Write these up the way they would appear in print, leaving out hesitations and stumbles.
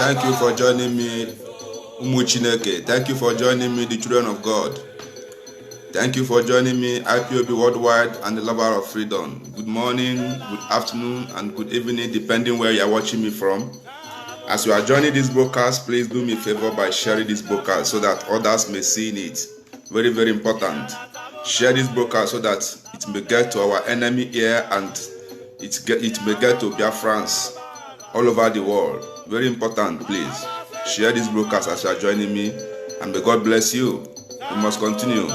Thank you for joining me, Umu Chineke. Thank you for joining me, the children of God. Thank you for joining me, IPOB Worldwide and the lover of freedom. Good morning, good afternoon, and good evening, depending where you are watching me from. As you are joining this broadcast, please do me a favor by sharing this broadcast so that others may see it. Very, very important. Share this broadcast so that it may get to our enemy ear and it may get to Biafrans all over the world. Very important, please. Share this broadcast as you are joining me, and may God bless you. We must continue.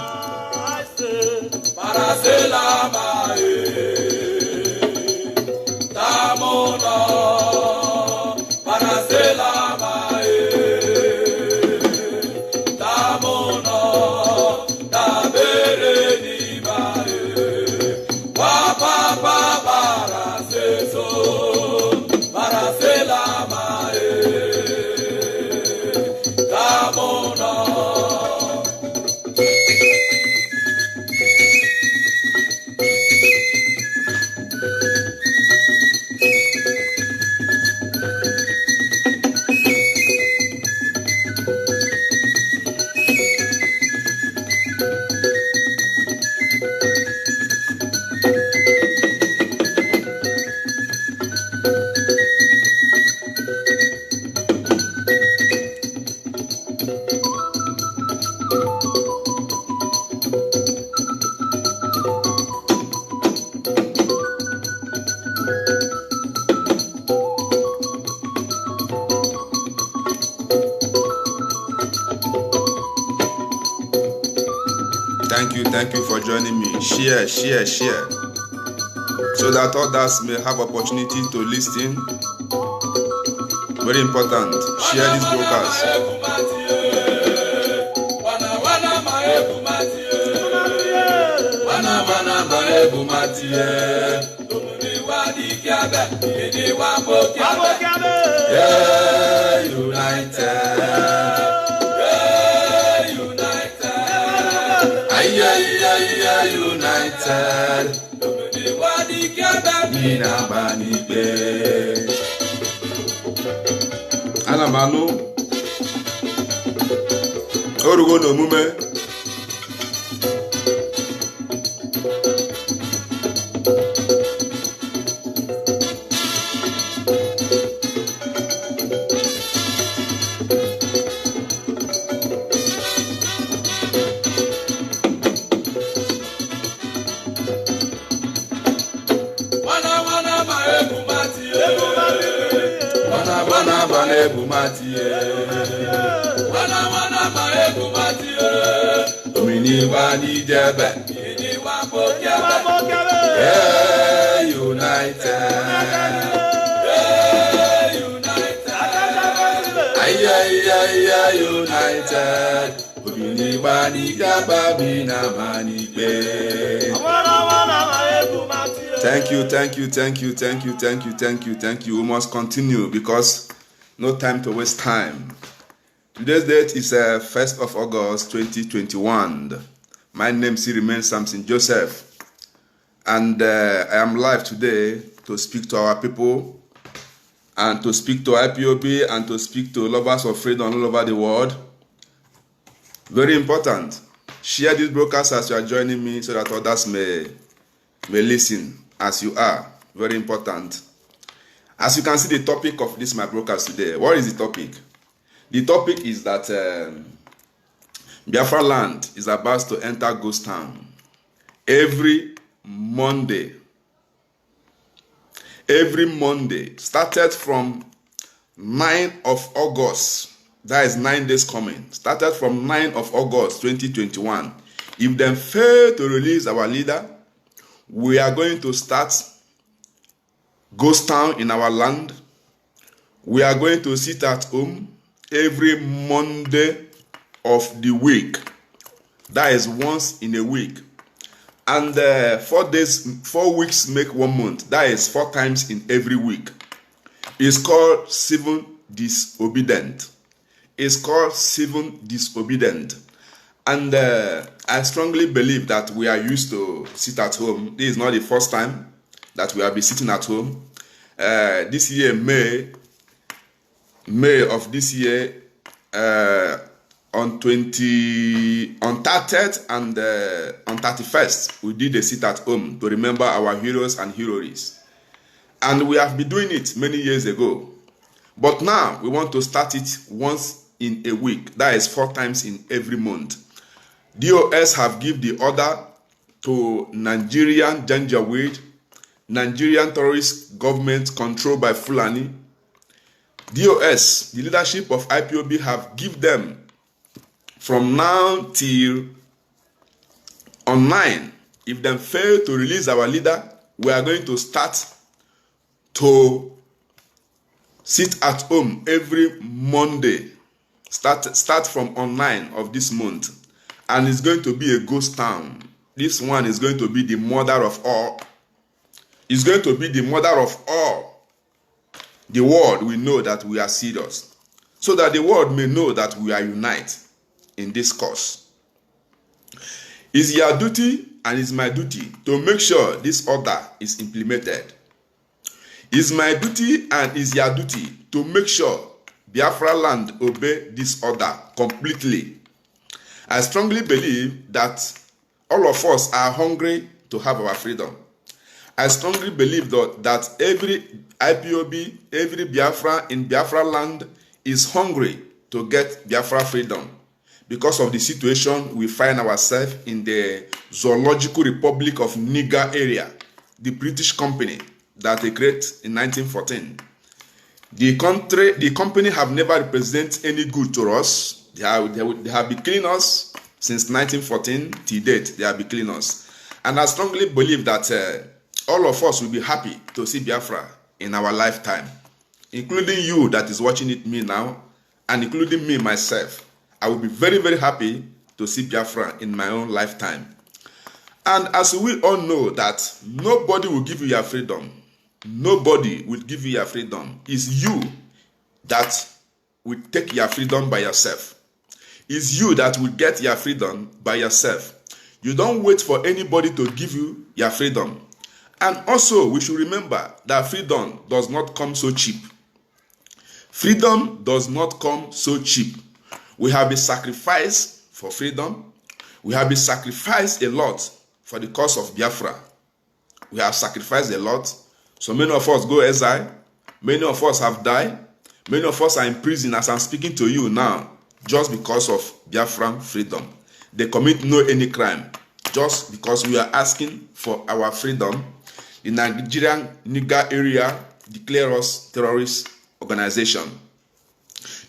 Thank you for joining me. Share, so that others may have opportunity to listen. Very important. Share this broadcast. Yeah, united. United. Alamanu Orugo no mume. Yeah, united. Thank you. We must continue because no time to waste time. Today's date is 1st of August 2021. My name still remains Samson Joseph. And I am live today to speak to our people and to speak to IPOB and to speak to lovers of freedom all over the world. Very important. Share this broadcast as you are joining me so that others may listen as you are. Very important. As you can see, the topic of this my broadcast today. What is the topic? The topic is that Biafra land is about to enter ghost town. Every Monday, started from 9 of August, that is 9 days coming, started from 9 of August 2021. If they fail to release our leader, we are going to start ghost town in our land. We are going to sit at home every Monday of the week. That is once in a week. And 4 weeks make 1 month. That is 4 times in every week. It's called civil disobedient. And I strongly believe that we are used to sit at home. This is not the first time that we have been sitting at home. This year, May May of this year, on 30th and on 31st, we did a sit at home to remember our heroes and heroines. And we have been doing it many years ago. But now we want to start it once in a week. That is 4 times in every month. DOS have given the order to Nigerian Janjaweed, Nigerian terrorist government controlled by Fulani. DOS, the leadership of IPOB, have given them from now till on 9. If they fail to release our leader, we are going to start to sit at home every Monday. Start from on 9 of this month. And it's going to be a ghost town. This one is going to be the mother of all. It's going to be the mother of all. The world will know that we are serious. So that the world may know that we are united in this cause. It's your duty and it's my duty to make sure this order is implemented. It's my duty and it's your duty to make sure Biafra land obey this order completely. I strongly believe that all of us are hungry to have our freedom. I strongly believe that every IPOB, every Biafra in Biafra land is hungry to get Biafra freedom because of the situation we find ourselves in the Zoological Republic of Niger area, the British company that they created in 1914. The company have never represented any good to us. They have been killing us since 1914 till date. They have been killing us. And I strongly believe that all of us will be happy to see Biafra in our lifetime, including you that is watching it me now, and including me myself. I will be very, very happy to see Biafra in my own lifetime. And as we all know that nobody will give you your freedom. Nobody will give you your freedom. It's you that will take your freedom by yourself. It's you that will get your freedom by yourself. You don't wait for anybody to give you your freedom. And also, we should remember that freedom does not come so cheap. Freedom does not come so cheap. We have been sacrificed for freedom. We have been sacrificed a lot for the cause of Biafra. We have sacrificed a lot. So many of us go exile. Many of us have died. Many of us are in prison as I'm speaking to you now, just because of Biafran freedom. They commit no any crime. Just because we are asking for our freedom, the Nigerian Niger area declare us terrorist organization.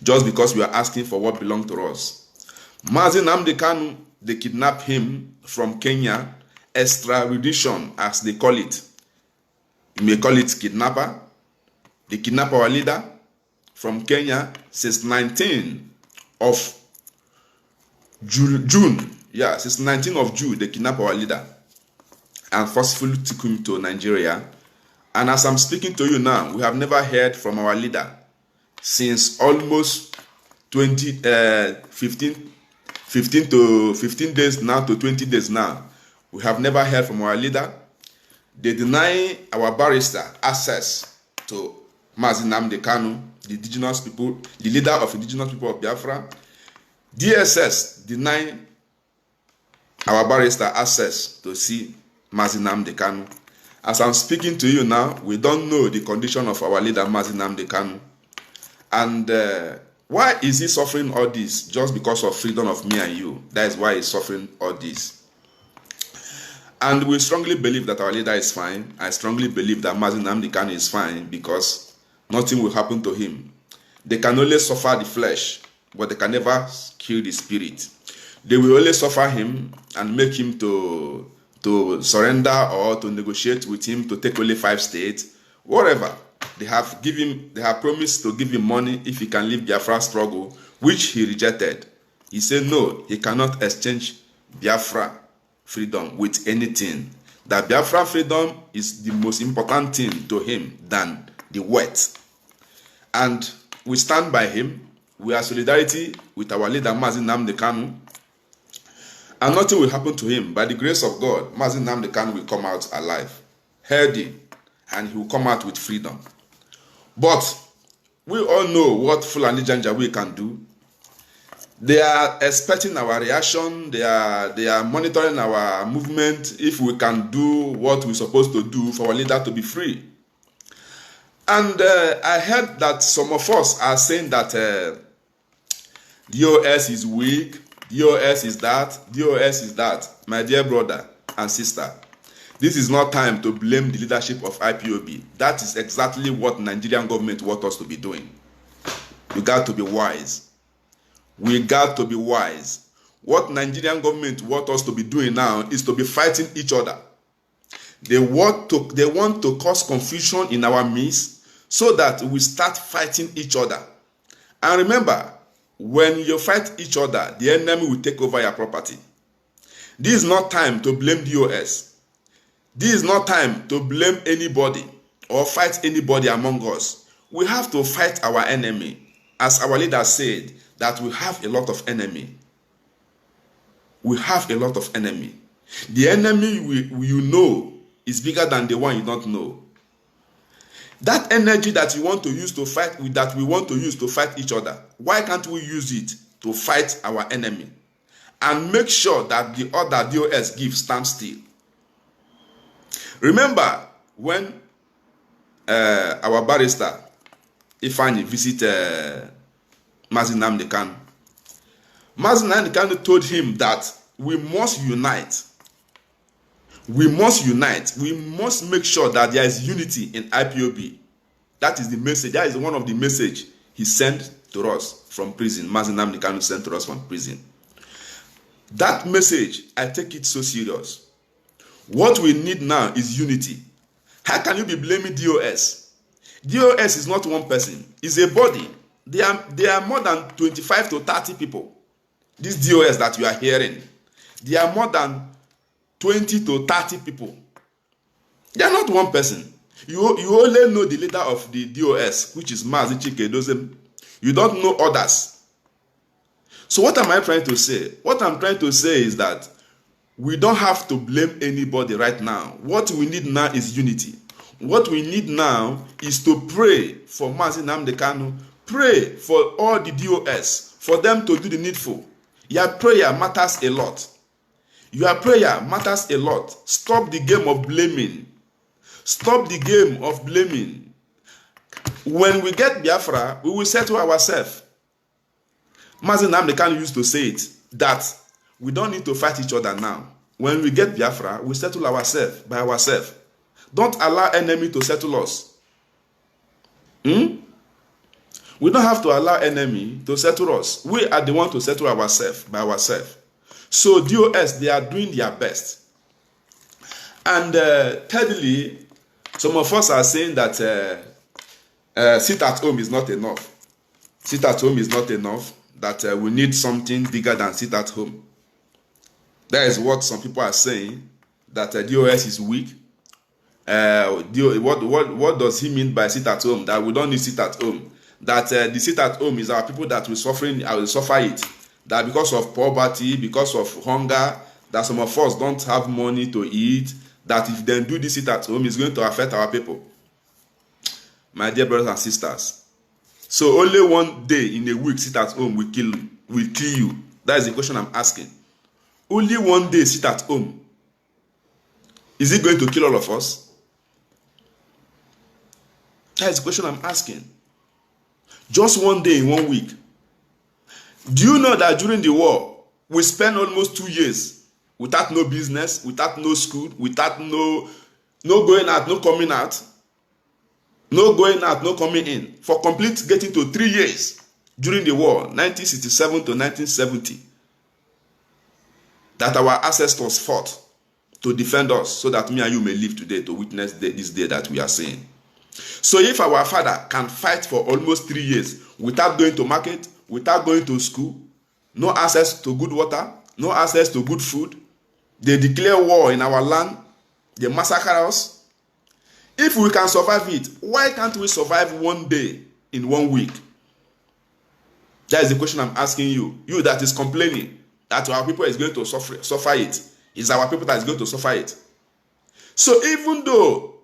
Just because we are asking for what belongs to us. Mazi Nnamdi Kanu, they kidnapped him from Kenya, extradition as they call it. You may call it kidnapper. They kidnap our leader from Kenya since 19th of June. Yeah, since 19th of June, they kidnap our leader and forcefully took him to Nigeria. And as I'm speaking to you now, we have never heard from our leader since almost 15 days now to 20 days now. We have never heard from our leader. They deny our barrister access to Mazi Nnamdi Kanu, the indigenous people, the leader of indigenous people of Biafra. DSS deny our barrister access to see Mazi Nnamdi Kanu. As I'm speaking to you now, we don't know the condition of our leader Mazi Nnamdi Kanu. And why is he suffering all this? Just because of freedom of me and you. That is why he's suffering all this. And we strongly believe that our leader is fine. I strongly believe that Mazi Nnamdi Kanu is fine because nothing will happen to him. They can only suffer the flesh, but they can never kill the spirit. They will only suffer him and make him to surrender or to negotiate with him to take only 5 states, whatever. They have promised to give him money if he can leave Biafra struggle, which he rejected. He said no, he cannot exchange Biafra freedom with anything. That Biafra freedom is the most important thing to him than the wealth. And we stand by him. We are solidarity with our leader Mazi Nnamdi Kanu. And nothing will happen to him. By the grace of God, Mazi Nnamdi Kanu will come out alive, healthy, and he will come out with freedom. But We all know what Fulani Janjaweed can do. They are expecting our reaction. They are monitoring our movement if we can do what we're supposed to do for our leader to be free. And I heard that some of us are saying that DOS is weak, DOS is that, DOS is that. My dear brother and sister, this is not time to blame the leadership of IPOB. That is exactly what Nigerian government wants us to be doing. We got to be wise. We got to be wise. What Nigerian government wants us to be doing now is to be fighting each other. They want to cause confusion in our midst so that we start fighting each other. And remember, when you fight each other, the enemy will take over your property. This is not time to blame DOS. This is not time to blame anybody or fight anybody among us. We have to fight our enemy. As our leader said, that we have a lot of enemy. We have a lot of enemy. The enemy you know is bigger than the one you don't know. That energy that you want to use to fight, that we want to use to fight each other, why can't we use it to fight our enemy? And make sure that the other DOS gives stand still. Remember when our barrister Ifeanyi visited Mazi Nnamdi Kanu. Mazi Nnamdi Kanu told him that we must unite. We must unite. We must make sure that there is unity in IPOB. That is the message. That is one of the message he sent to us from prison. Mazi Nnamdi Kanu sent to us from prison. That message, I take it so serious. What we need now is unity. How can you be blaming DOS? DOS is not one person. It's a body. There are more than 25 to 30 people. These DOS that you are hearing, there are more than 20 to 30 people. They are not one person. You only know the leader of the DOS, which is Mazi Chike Edoziem. You don't know others. So what am I trying to say? What I'm trying to say is that we don't have to blame anybody right now. What we need now is unity. What we need now is to pray for Mazi Nnamdi Kanu. Pray for all the DOS, for them to do the needful. Your prayer matters a lot. Your prayer matters a lot. Stop the game of blaming. Stop the game of blaming. When we get Biafra, we will settle ourselves. Mazi Nnamdi Kanu used to say it, that we don't need to fight each other now. When we get Biafra, we settle ourselves by ourselves. Don't allow enemy to settle us. We don't have to allow enemy to settle us. We are the one to settle ourselves by ourselves. So DOS, they are doing their best. And thirdly, some of us are saying that sit at home is not enough. Sit at home is not enough. That we need something bigger than sit at home. That is what some people are saying, that DOS is weak. What does he mean by sit at home? That we don't need sit at home. That the sit at home is our people that will suffer it. That because of poverty, because of hunger, that some of us don't have money to eat. That if they do this sit at home, it's going to affect our people. My dear brothers and sisters. So only one day in a week sit at home will kill you. That is the question I'm asking. Only one day sit at home. Is it going to kill all of us? That is the question I'm asking. Just one day in 1 week. Do you know that during the war, we spent almost 2 years without no business, without no school, without no going out, no coming out? No going out, no coming in. For complete getting to 3 years during the war, 1967 to 1970. That our ancestors fought to defend us so that me and you may live today to witness this day that we are seeing. So if our father can fight for almost 3 years without going to market, without going to school, no access to good water, no access to good food, they declare war in our land, they massacre us. If we can survive it, why can't we survive 1 day in 1 week? That is the question I'm asking you. You that is complaining that our people is going to suffer it. It's our people that is going to suffer it. So even though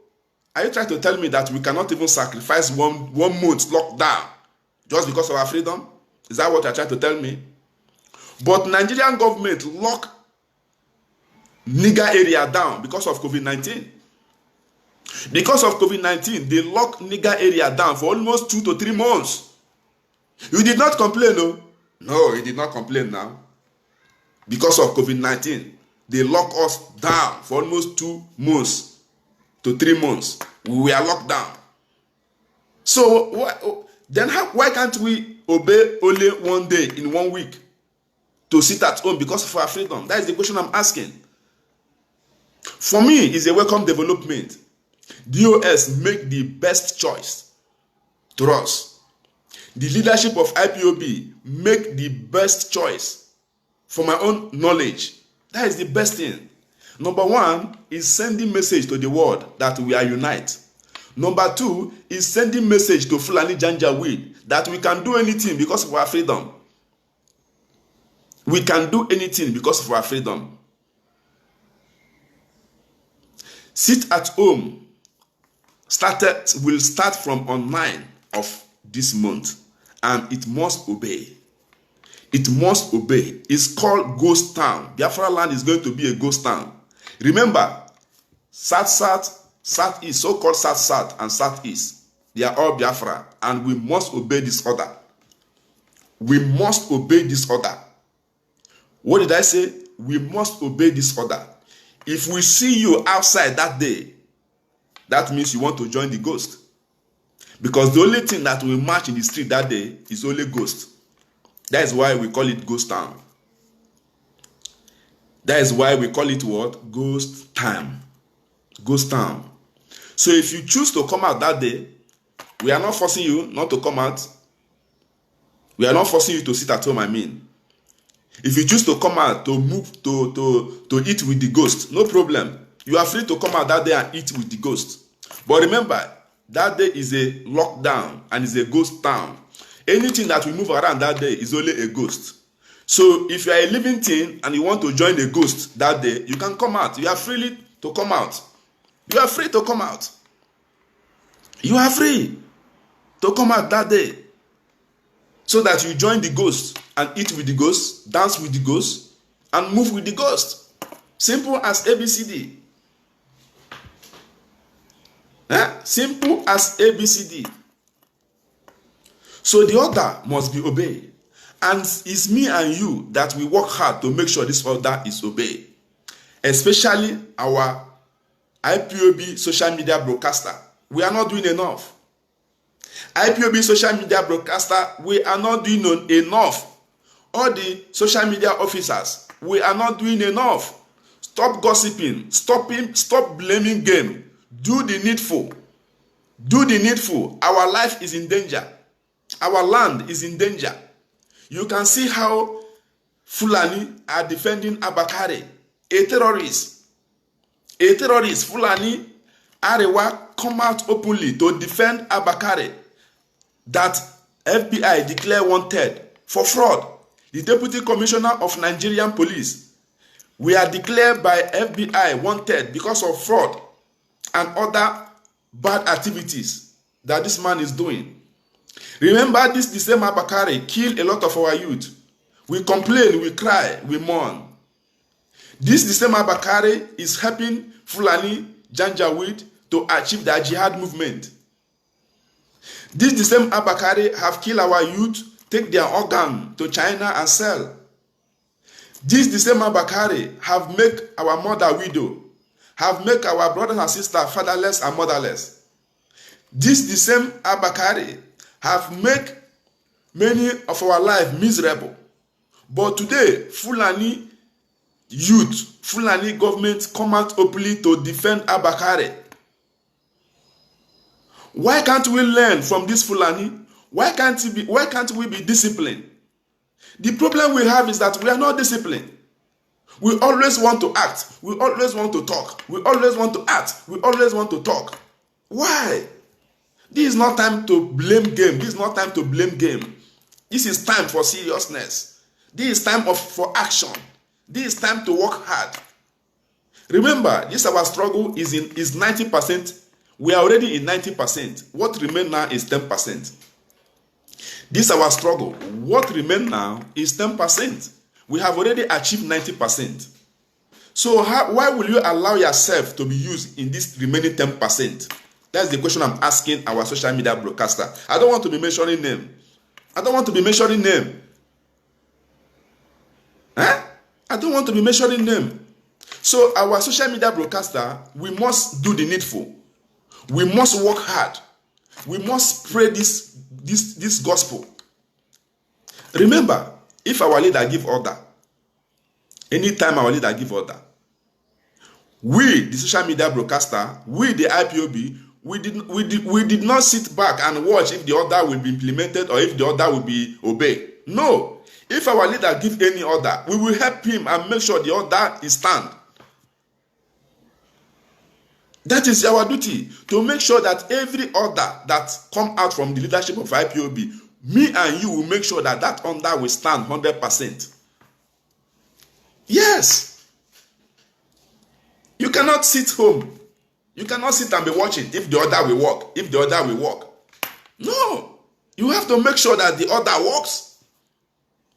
Are you trying to tell me that we cannot even sacrifice one month lockdown just because of our freedom? Is that what you're trying to tell me? But Nigerian government lock Niger area down because of COVID-19. Because of COVID-19, they lock Niger area down for almost 2 to 3 months. You did not complain, no? No, you did not complain now. Because of COVID-19, they lock us down for almost 2 months to 3 months. We were locked down. So why can't we obey only one day in 1 week to sit at home because of our freedom? That is the question I'm asking. For me, it's a welcome development. DOS make the best choice to us. The leadership of IPOB make the best choice for my own knowledge. That is the best thing. Number 1 is sending message to the world that we are united. Number 2 is sending message to Fulani Janjaweed that we can do anything because of our freedom. We can do anything because of our freedom. Sit at home will start from on 9 of this month, and it must obey. It must obey. It's called ghost town. Biafra land is going to be a ghost town. Remember, South-East, so-called South-South and South-East, they are all Biafra, and we must obey this order. We must obey this order. What did I say? We must obey this order. If we see you outside that day, that means you want to join the ghost. Because the only thing that will march in the street that day is only ghost. That is why we call it ghost town. That is why we call it what? Ghost time. Ghost town. So if you choose to come out that day, we are not forcing you not to come out. We are not forcing you to sit at home, I mean. If you choose to come out to move to eat with the ghost, no problem. You are free to come out that day and eat with the ghost. But remember, that day is a lockdown and is a ghost town. Anything that we move around that day is only a ghost. So if you are a living thing and you want to join a ghost that day, you can come out. You are free to come out. You are free to come out. You are free to come out that day. So that you join the ghost and eat with the ghost, dance with the ghost, and move with the ghost. Simple as ABCD. Simple as ABCD. So the order must be obeyed. And it's me and you that we work hard to make sure this order is obeyed. Especially our IPOB social media broadcaster. We are not doing enough. IPOB social media broadcaster, we are not doing enough. All the social media officers, we are not doing enough. Stop gossiping. Stop blaming game. Do the needful. Do the needful. Our life is in danger. Our land is in danger. You can see how Fulani are defending Abakare, a terrorist. A terrorist, Fulani Arewa, come out openly to defend Abakare that FBI declare wanted for fraud. The Deputy Commissioner of Nigerian Police, we are declared by FBI wanted because of fraud and other bad activities that this man is doing. Remember, this December Abakare killed a lot of our youth. We complain, we cry, we mourn. This December Abakare is helping Fulani Janjaweed to achieve the jihad movement. This December Abakare have killed our youth, take their organ to China and sell. This December Abakare have make our mother widow, have make our brothers and sisters fatherless and motherless. This December Abakare have make many of our life miserable. But today, Fulani youth, Fulani government come out openly to defend Abakare. Why can't we learn from this Fulani? Why can't we be disciplined? The problem we have is that we are not disciplined. We always want to act. We always want to talk. We always want to act. We always want to talk. Why? This is not time to blame game. This is not time to blame game. This is time for seriousness. This is time for action. This is time to work hard. Remember, this our struggle is 90% We are already in 90%. What remains now is 10%. This is our struggle. What remains now is 10%. We have already achieved 90%. So why will you allow yourself to be used in this remaining 10%? That's the question I'm asking our social media broadcaster. I don't want to be mentioning name. I don't want to be mentioning name. I don't want to be mentioning name. So our social media broadcaster, we must do the needful. We must work hard. We must spread this gospel. Remember, if our leader give order, anytime our leader give order, we, the social media broadcaster, we, the IPOB, we did not sit back and watch if the order will be implemented or if the order will be obeyed. No. If our leader give any order, we will help him and make sure the order is stand. That is our duty, to make sure that every order that come out from the leadership of IPOB, me and you will make sure that that order will stand 100%. Yes. You cannot sit home. You cannot sit and be watching if the order will work. If the order will work. No. You have to make sure that the order works.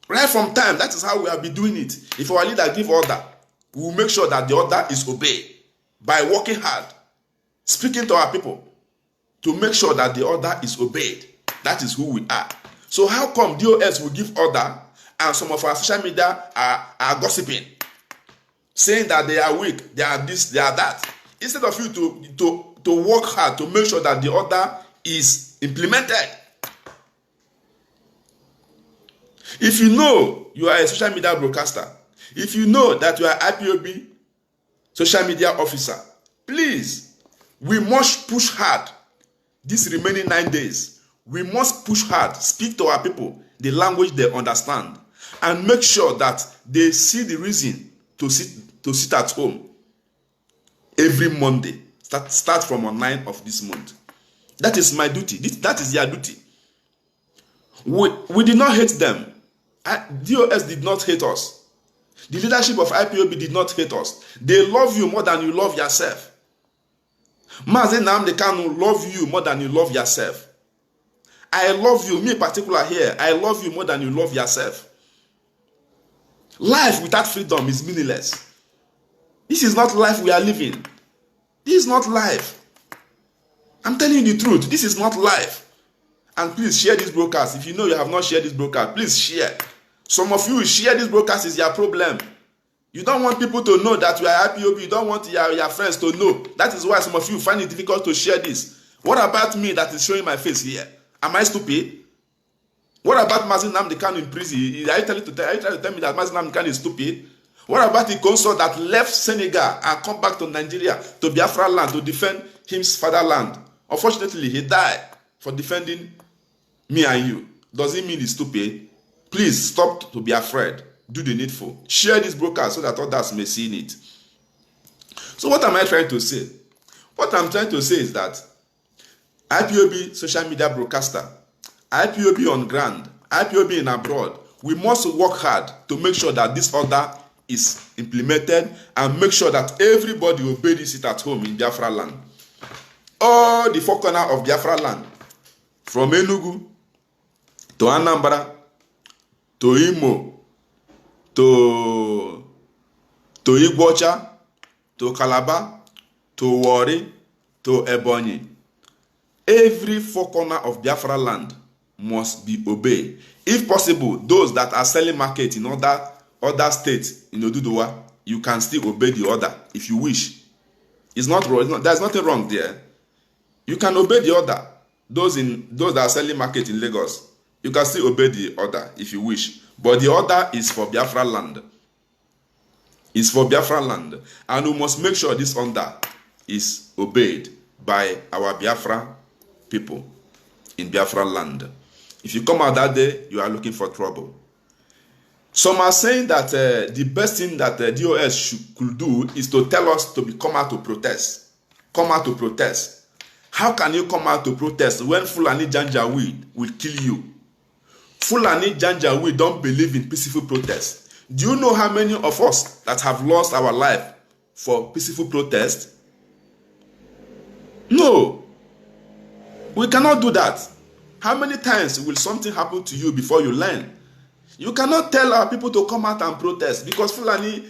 Right from time, that is how we have been doing it. If our leader give order, we will make sure that the order is obeyed by working hard, speaking to our people to make sure that the order is obeyed. That is who we are. So how come DOS will give order and some of our social media are gossiping, saying that they are weak, they are this, they are that, instead of you to work hard to make sure that the order is implemented? If you know you are a social media broadcaster, if you know that you are IPOB social media officer, please, we must push hard these remaining 9 days. We must push hard, speak to our people the language they understand, and make sure that they see the reason to sit at home every Monday. Start from on 9th of this month. That is my duty. That is their duty. We did not hate them. DOS did not hate us. The leadership of IPOB did not hate us. They love you more than you love yourself. Mazi Nnamdi Kanu love you more than you love yourself. I love you, me in particular here, I love you more than you love yourself. Life without freedom is meaningless. This is not life we are living. This is not life. I'm telling you the truth. This is not life. And please share this broadcast. If you know you have not shared this broadcast, please share. Some of you share this broadcast is your problem. You don't want people to know that you are IPOB. You don't want your friends to know. That is why some of you find it difficult to share this. What about me that is showing my face here? Am I stupid? What about Mazi Nnamdi Kanu in prison? Are you trying to tell me that Mazi Nnamdi Kanu is stupid? What about the consul that left Senegal and come back to Nigeria, to Biafra land, to defend his fatherland? Unfortunately, he died for defending me and you. Does it mean he's stupid? Please stop to be afraid. Do the needful. Share this broadcast so that others may see it. So what am I trying to say? What I'm trying to say is that IPOB social media broadcaster, IPOB on ground, IPOB in abroad, we must work hard to make sure that this order is implemented and make sure that everybody obeys this at home in Biafra land. All the four corners of Biafra land, from Enugu to Anambra, to Imo, to Igbocha, to Calabar, to Warri, to Ebonyi. Every four corners of Biafra land must be obeyed. If possible, those that are selling market in other states in Oduduwa, you can still obey the order if you wish. It's not wrong. There's nothing wrong there. You can obey the order. Those that are selling market in Lagos, you can still obey the order if you wish. But the order is for Biafra land. It's for Biafra land. And we must make sure this order is obeyed by our Biafra people in Biafra land. If you come out that day, you are looking for trouble. Some are saying that the best thing that DOS could do is to tell us to come out to protest. Come out to protest. How can you come out to protest when Fulani Janjaweed will kill you? Fulani Janjaweed don't believe in peaceful protest. Do you know how many of us that have lost our life for peaceful protest? No, we cannot do that. How many times will something happen to you before you learn? You cannot tell our people to come out and protest because Fulani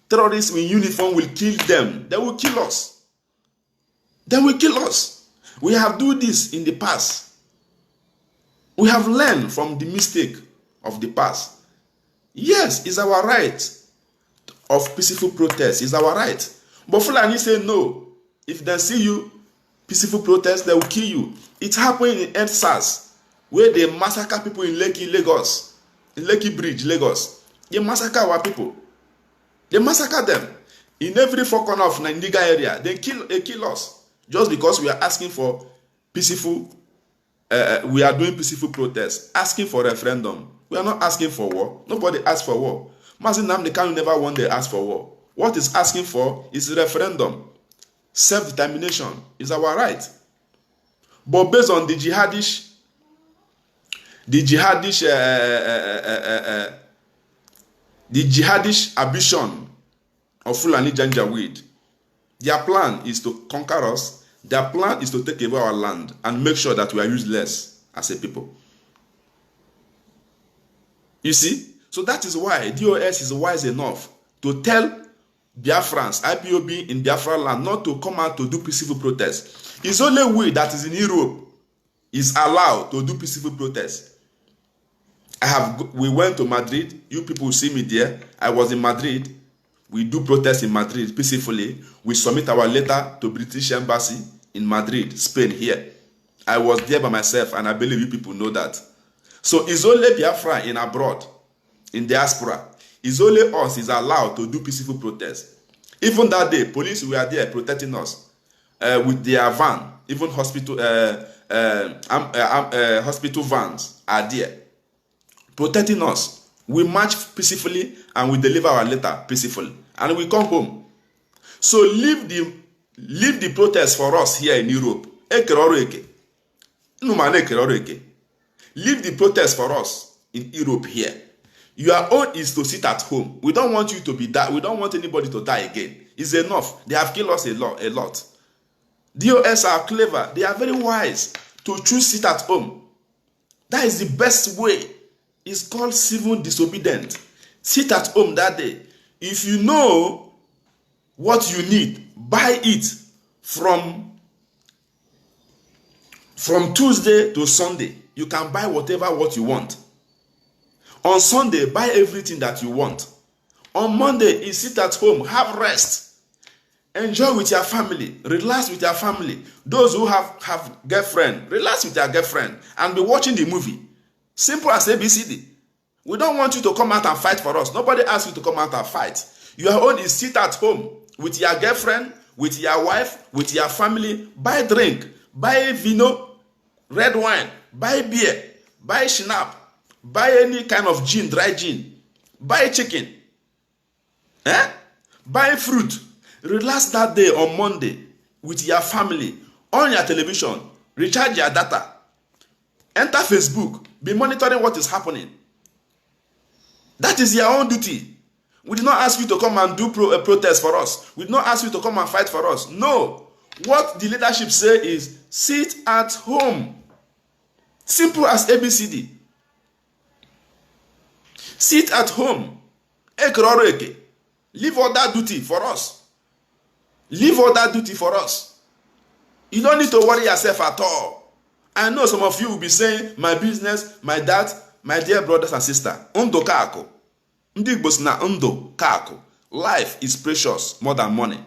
terrorists in uniform will kill them. They will kill us. They will kill us. We have done this in the past. We have learned from the mistake of the past. Yes, it's our right of peaceful protest. It's our right. But Fulani say no. If they see you peaceful protest, they will kill you. It happened in EndSARS, where they massacre people in Lekki, Lagos. In Lekki Bridge, Lagos. They massacre our people. They massacre them. In every four corner of Niger area, they kill us. Just because we are asking for peaceful, we are doing peaceful protests, asking for referendum. We are not asking for war. Nobody asked for war. Mazi Nnamdi Kanu never one day asked for war. What is asking for is referendum. Self-determination is our right. But based on the jihadish ambition of Fulani Janjaweed, their plan is to conquer us. Their plan is to take away our land and make sure that we are useless as a people. You see? So that is why DOS is wise enough to tell Biafrans, IPOB in Biafra land, not to come out to do peaceful protests. It's only we that is in Europe is allowed to do peaceful protests. We went to Madrid. You people see me there. I was in Madrid. We do protests in Madrid peacefully. We submit our letter to British Embassy in Madrid, Spain here. I was there by myself, and I believe you people know that. So it's only Biafra in abroad, in diaspora. It's only us is allowed to do peaceful protests. Even that day, police were there protecting us with their van. Even hospital vans are there protecting us. We march peacefully and we deliver our letter peacefully, and we come home. So leave the protest for us here in Europe. Leave the protest for us in Europe here. Your own is to sit at home. We don't want you to be that. We don't want anybody to die again. It's enough. They have killed us a lot. DOS are clever. They are very wise to choose sit at home. That is the best way. It's called civil disobedience. Sit at home that day. If you know what you need, buy it from Tuesday to Sunday. You can buy what you want. On Sunday, buy everything that you want. On Monday, you sit at home, have rest. Enjoy with your family. Relax with your family. Those who have girlfriend, relax with your girlfriend and be watching the movie. Simple as ABCD. We don't want you to come out and fight for us. Nobody asks you to come out and fight. Your own is sit at home with your girlfriend, with your wife, with your family. Buy drink, buy vino, red wine, buy beer, buy schnapp. Buy any kind of gin, dry gin. Buy chicken. Buy fruit. Relax that day on Monday with your family. On your television. Recharge your data. Enter Facebook. Be monitoring what is happening. That is your own duty. We did not ask you to come and do a protest for us. We did not ask you to come and fight for us. No. What the leadership say is sit at home. Simple as ABCD. Sit at home. Leave all that duty for us. Leave all that duty for us. You don't need to worry yourself at all. I know some of you will be saying, my business, my dad, my dear brothers and sisters. Life is precious more than money.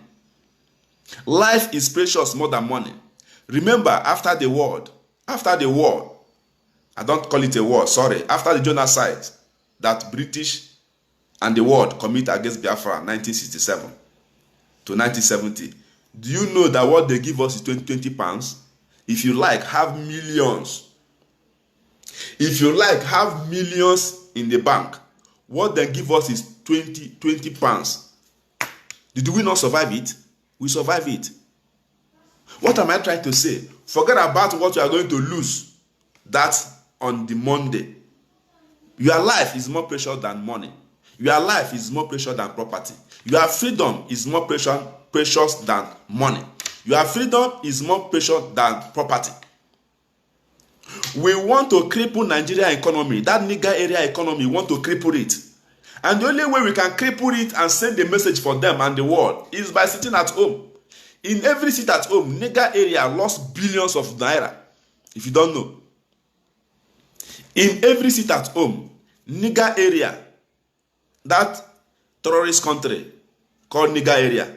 Life is precious more than money. Remember, after the war, I don't call it a war, sorry, after the genocide that British and the world commit against Biafra 1967 to 1970. Do you know that what they give us is 20 pounds? If you like, have millions. If you like, have millions in the bank. What they give us is 20 pounds. Did we not survive it? We survive it. What am I trying to say? Forget about what you are going to lose. That's on the Monday. Your life is more precious than money. Your life is more precious than property. Your freedom is more precious than money. Your freedom is more precious than property. We want to cripple Nigeria economy. That nigger area economy, we want to cripple it. And the only way we can cripple it and send the message for them and the world is by sitting at home. In every sit at home, nigger area lost billions of naira. If you don't know. In every sit at home, nigger area, that terrorist country called nigger area,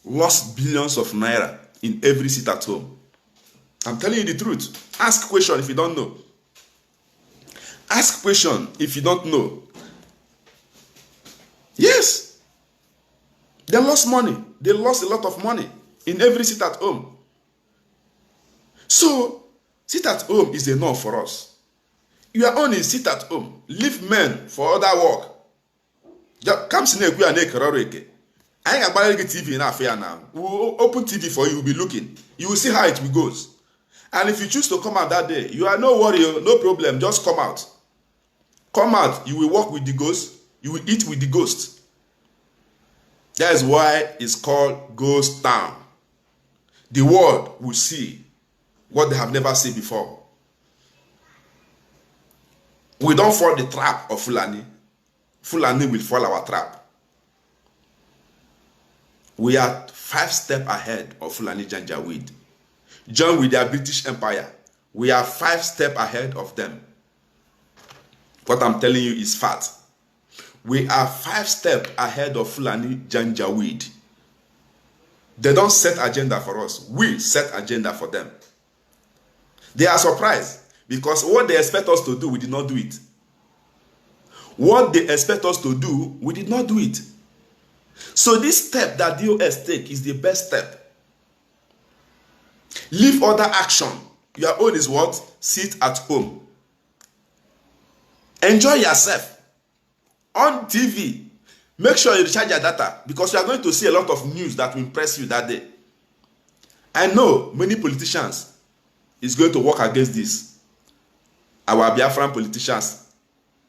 lost billions of naira in every sit at home. I'm telling you the truth. Ask question if you don't know. Ask question if you don't know. Yes. They lost money. They lost a lot of money in every sit at home. So, sit at home is enough for us. Your own is sit at home. Leave men for other work. Come see me and I ain't about to TV in affair now. We'll open TV for you. We'll be looking. You will see how it goes. And if you choose to come out that day, you are no worry, no problem. Just come out. Come out. You will walk with the ghost. You will eat with the ghost. That is why it's called Ghost Town. The world will see what they have never seen before. We don't fall the trap of Fulani. Fulani will fall our trap. We are 5 steps ahead of Fulani Janjaweed. Join with their British Empire. We are 5 steps ahead of them. What I'm telling you is fact. We are 5 steps ahead of Fulani Janjaweed. They don't set agenda for us. We set agenda for them. They are surprised because what they expect us to do, we did not do it. What they expect us to do, we did not do it. So this step that DOS take is the best step. Leave other action. Your own is what? Sit at home. Enjoy yourself. On TV. Make sure you recharge your data because you are going to see a lot of news that will impress you that day. I know many politicians is going to work against this. Our Biafran politicians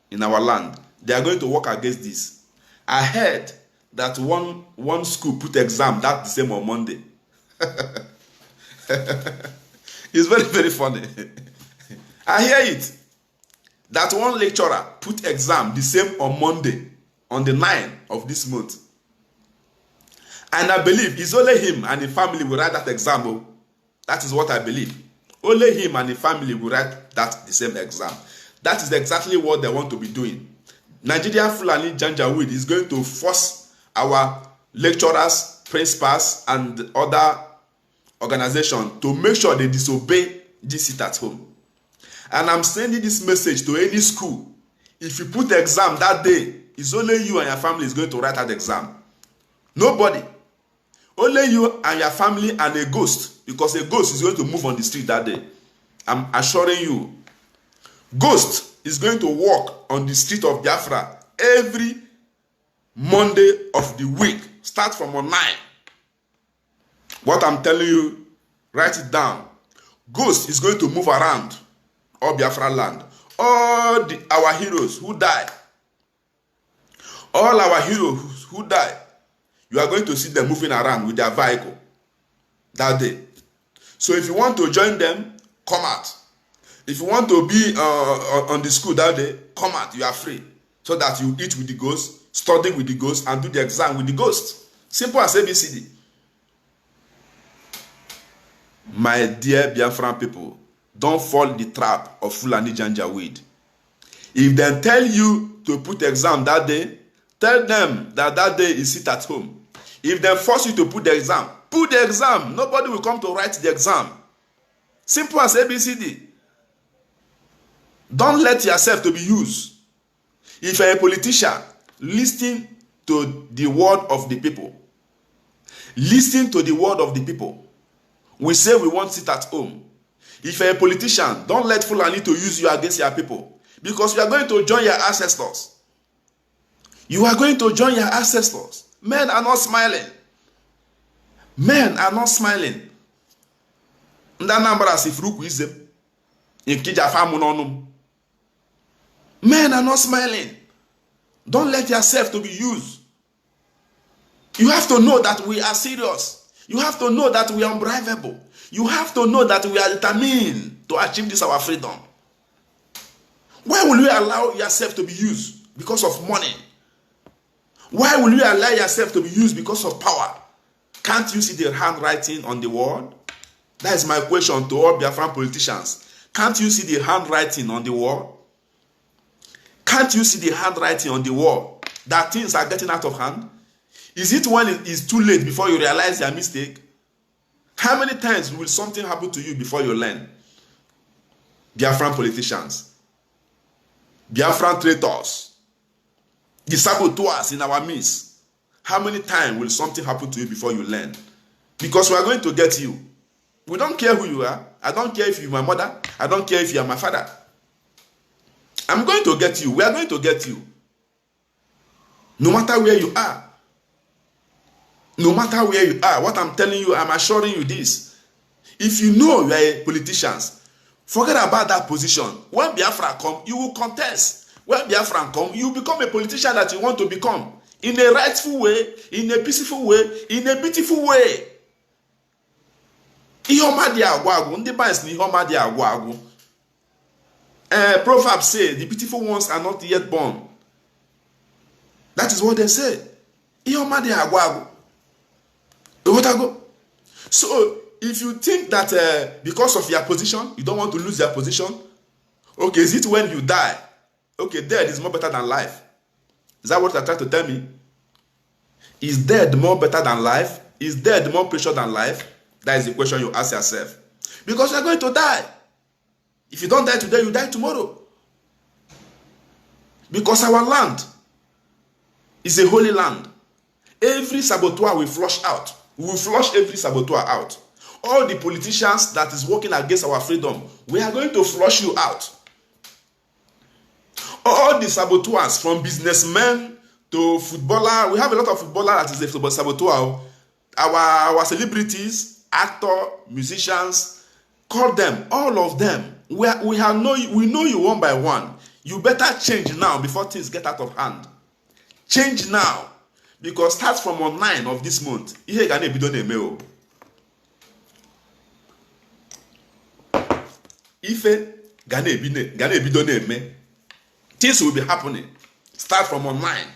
in our land, they are going to work against this. I heard that one school put exam that the same on Monday. It's very, very funny. I hear it. That one lecturer put exam the same on Monday, on the 9th of this month. And I believe it's only him and the family will write that exam. That is what I believe. Only him and the family will write that the same exam. That is exactly what they want to be doing. Nigerian Fulani Janjaweed is going to force our lecturers, principals, and other organizations to make sure they disobey this sit at home. And I'm sending this message to any school. If you put the exam that day, it's only you and your family is going to write that exam. Nobody. Only you and your family and a ghost. Because a ghost is going to move on the street that day. I'm assuring you. Ghost is going to walk on the street of Biafra every Monday of the week. Start from on 9. What I'm telling you, write it down. Ghost is going to move around all Biafra land. All our heroes who died. All our heroes who died. You are going to see them moving around with their vehicle that day. So if you want to join them, come out. If you want to be on the school that day, come out. You are free. So that you eat with the ghost, study with the ghost, and do the exam with the ghost. Simple as ABCD. My dear Biafran people, don't fall in the trap of Fulani Janjaweed. If they tell you to put exam that day, tell them that that day is sit at home. If they force you to put the exam, put the exam. Nobody will come to write the exam. Simple as ABCD. Don't let yourself to be used. If you're a politician, listen to the word of the people. Listen to the word of the people. We say we want to sit at home. If you're a politician, don't let Fulani to use you against your people. Because you are going to join your ancestors. You are going to join your ancestors. Men are not smiling. Men are not smiling. Men are not smiling. Don't let yourself to be used. You have to know that we are serious. You have to know that we are unbribable. You have to know that we are determined to achieve this our freedom. Why will you allow yourself to be used because of money? Why will you allow yourself to be used because of power? Can't you see the handwriting on the wall? That is my question to all Biafran politicians. Can't you see the handwriting on the wall? Can't you see the handwriting on the wall that things are getting out of hand? Is it when it is too late before you realize your mistake? How many times will something happen to you before you learn? Biafran politicians, Biafran traitors, the saboteurs in our midst. How many times will something happen to you before you learn? Because we are going to get you. We don't care who you are. I don't care if you're my mother. I don't care if you're my father. I'm going to get you. We are going to get you. No matter where you are. No matter where you are. What I'm telling you, I'm assuring you this. If you know you are a politician, forget about that position. When Biafra come, you will contest. When Biafra come, you become a politician that you want to become. In a rightful way, in a peaceful way, in a beautiful way. Proverbs say the beautiful ones are not yet born. That is what they say. So if you think that because of your position, you don't want to lose your position, okay, is it when you die? Okay, death is more better than life. Is that what you're trying to tell me? Is death more better than life? Is death more precious than life? That is the question you ask yourself. Because you're going to die. If you don't die today, you die tomorrow. Because our land is a holy land. Every saboteur will flush out. We will flush every saboteur out. All the politicians that is working against our freedom, we are going to flush you out. All the saboteurs, from businessmen to footballer, we have a lot of footballer that is a saboteur. Our celebrities, actor, musicians, call them, all of them. We know you one by one. You better change now before things get out of hand. Change now. Because start from on 9 of this month. Ihe ga na-ebido na-eme o. Ife ga na-ebido na-eme. Things will be happening. Start from on 9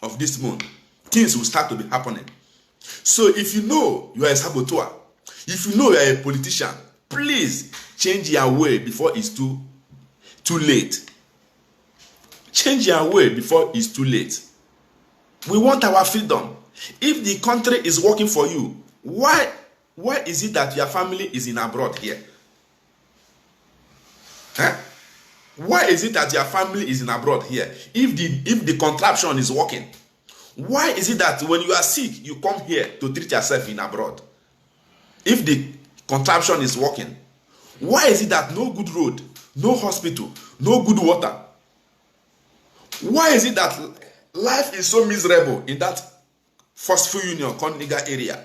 of this month. Things will start to be happening. So if you know you are a saboteur, if you know you are a politician, please change your way before it's too late. Change your way before it's too late. We want our freedom. If the country is working for you, why is it that your family is in abroad here? Huh? Why is it that your family is in abroad here? If the contraption is working, why is it that when you are sick, you come here to treat yourself in abroad? If the contraption is working, why is it that no good road, no hospital, no good water? Why is it that life is so miserable in that forceful union, Koniga area?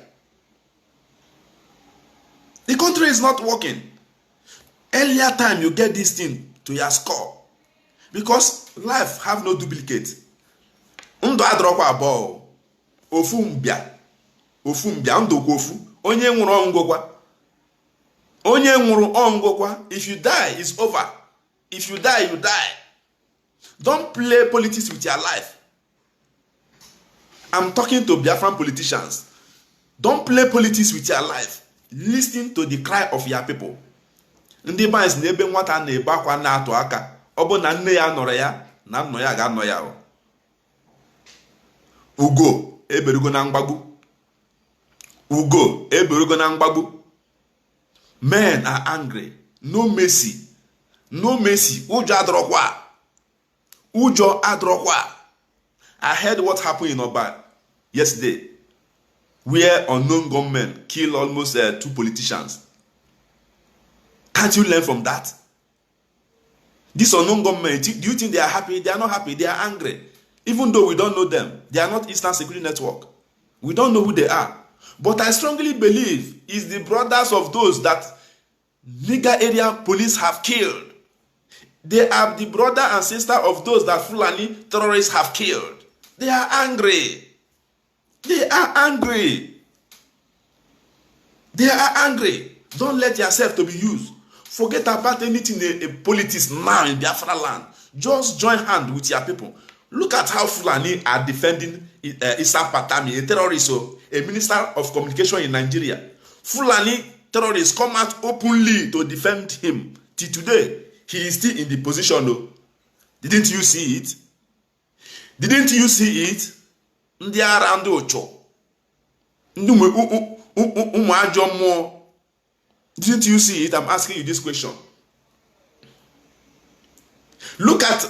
The country is not working. Earlier time you get this thing to your score. Because life have no duplicate. Ndo adrokwa abo. Ofu mbia. Ndo kofu. Onye nwuru ongokwa. Onye nwuru ongokwa. If you die, it's over. If you die, you die. Don't play politics with your life. I'm talking to Biafran politicians. Don't play politics with your life. Listen to the cry of your people. Ndị banks na-ebe nwata na-ebe akwa na-atụ aka. Ọ bụ na nne ya nọrọ ya, na nọ ya ga-anọ ya. Ugo eberugo na mgbagbu. Ugo eberugo na mgbagbu. Men are angry. No mercy. No mercy. Ujo adrokwa. Ujo adrokwa. I heard what happened in Oba yesterday, where unknown gunmen killed almost 2 politicians. Can't you learn from that? These unknown gunmen, do you think they are happy? They are not happy. They are angry. Even though we don't know them, they are not Eastern Security Network. We don't know who they are. But I strongly believe it's the brothers of those that Niger area police have killed. They are the brother and sister of those that Fulani terrorists have killed. They are angry. They are angry. They are angry. Don't let yourself to be used. Forget about anything a politics now in Biafra land. Just join hand with your people. Look at how Fulani are defending Issa Patami, a terrorist, a minister of communication in Nigeria. Fulani terrorists come out openly to defend him. Till today, he is still in the position. Though. Didn't you see it? Didn't you see it? Ndị ara ndị ocho. Didn't you see it? I'm asking you this question. Look at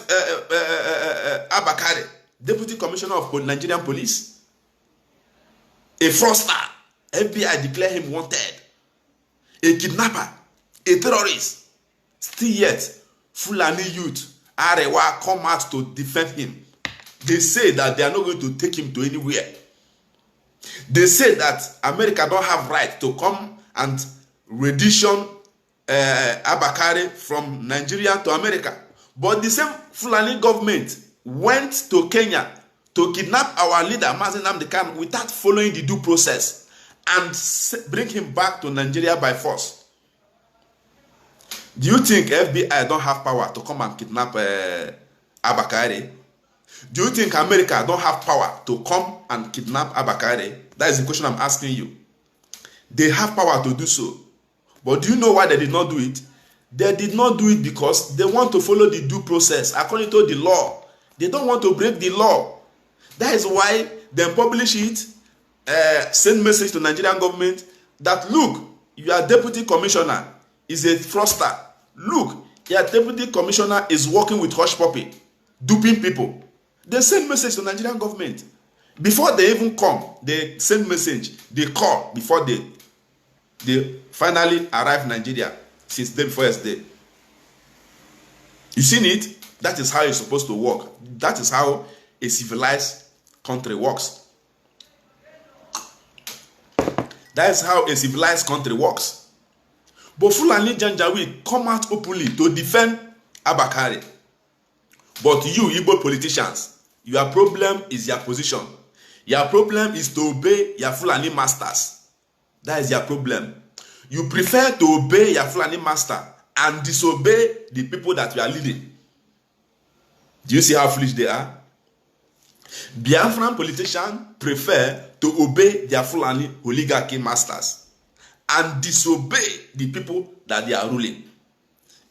Abakari, Deputy Commissioner of Nigerian Police. A fraudster. FBI declare him wanted. A kidnapper. A terrorist. Still yet, Fulani youth, Arewa, come out to defend him. They say that they are not going to take him to anywhere. They say that America don't have right to come and rendition Abakari from Nigeria to America. But the same Fulani government went to Kenya to kidnap our leader, Mazi Nnamdi Kanu, without following the due process and bring him back to Nigeria by force. Do you think FBI don't have power to come and kidnap Abakari? Do you think America don't have power to come and kidnap Abakari? That is the question I'm asking you. They have power to do so. But do you know why they did not do it? They did not do it because they want to follow the due process according to the law. They don't want to break the law. That is why they publish it, send message to Nigerian government that, look, your deputy commissioner is a fraudster. Look, your deputy commissioner is working with hush puppy, duping people. They send message to Nigerian government. Before they even come, they send message. They call before they finally arrive in Nigeria since day before yesterday. You seen it? That is how it's supposed to work. That is how a civilized country works. That is how a civilized country works. But Fulani Janjaweed come out openly to defend Abakari. But you, Igbo politicians, your problem is your position. Your problem is to obey your Fulani masters. That is your problem. You prefer to obey your Fulani master and disobey the people that you are leading. Do you see how foolish they are? Biafran politicians prefer to obey their Fulani oligarchy masters and disobey the people that they are ruling.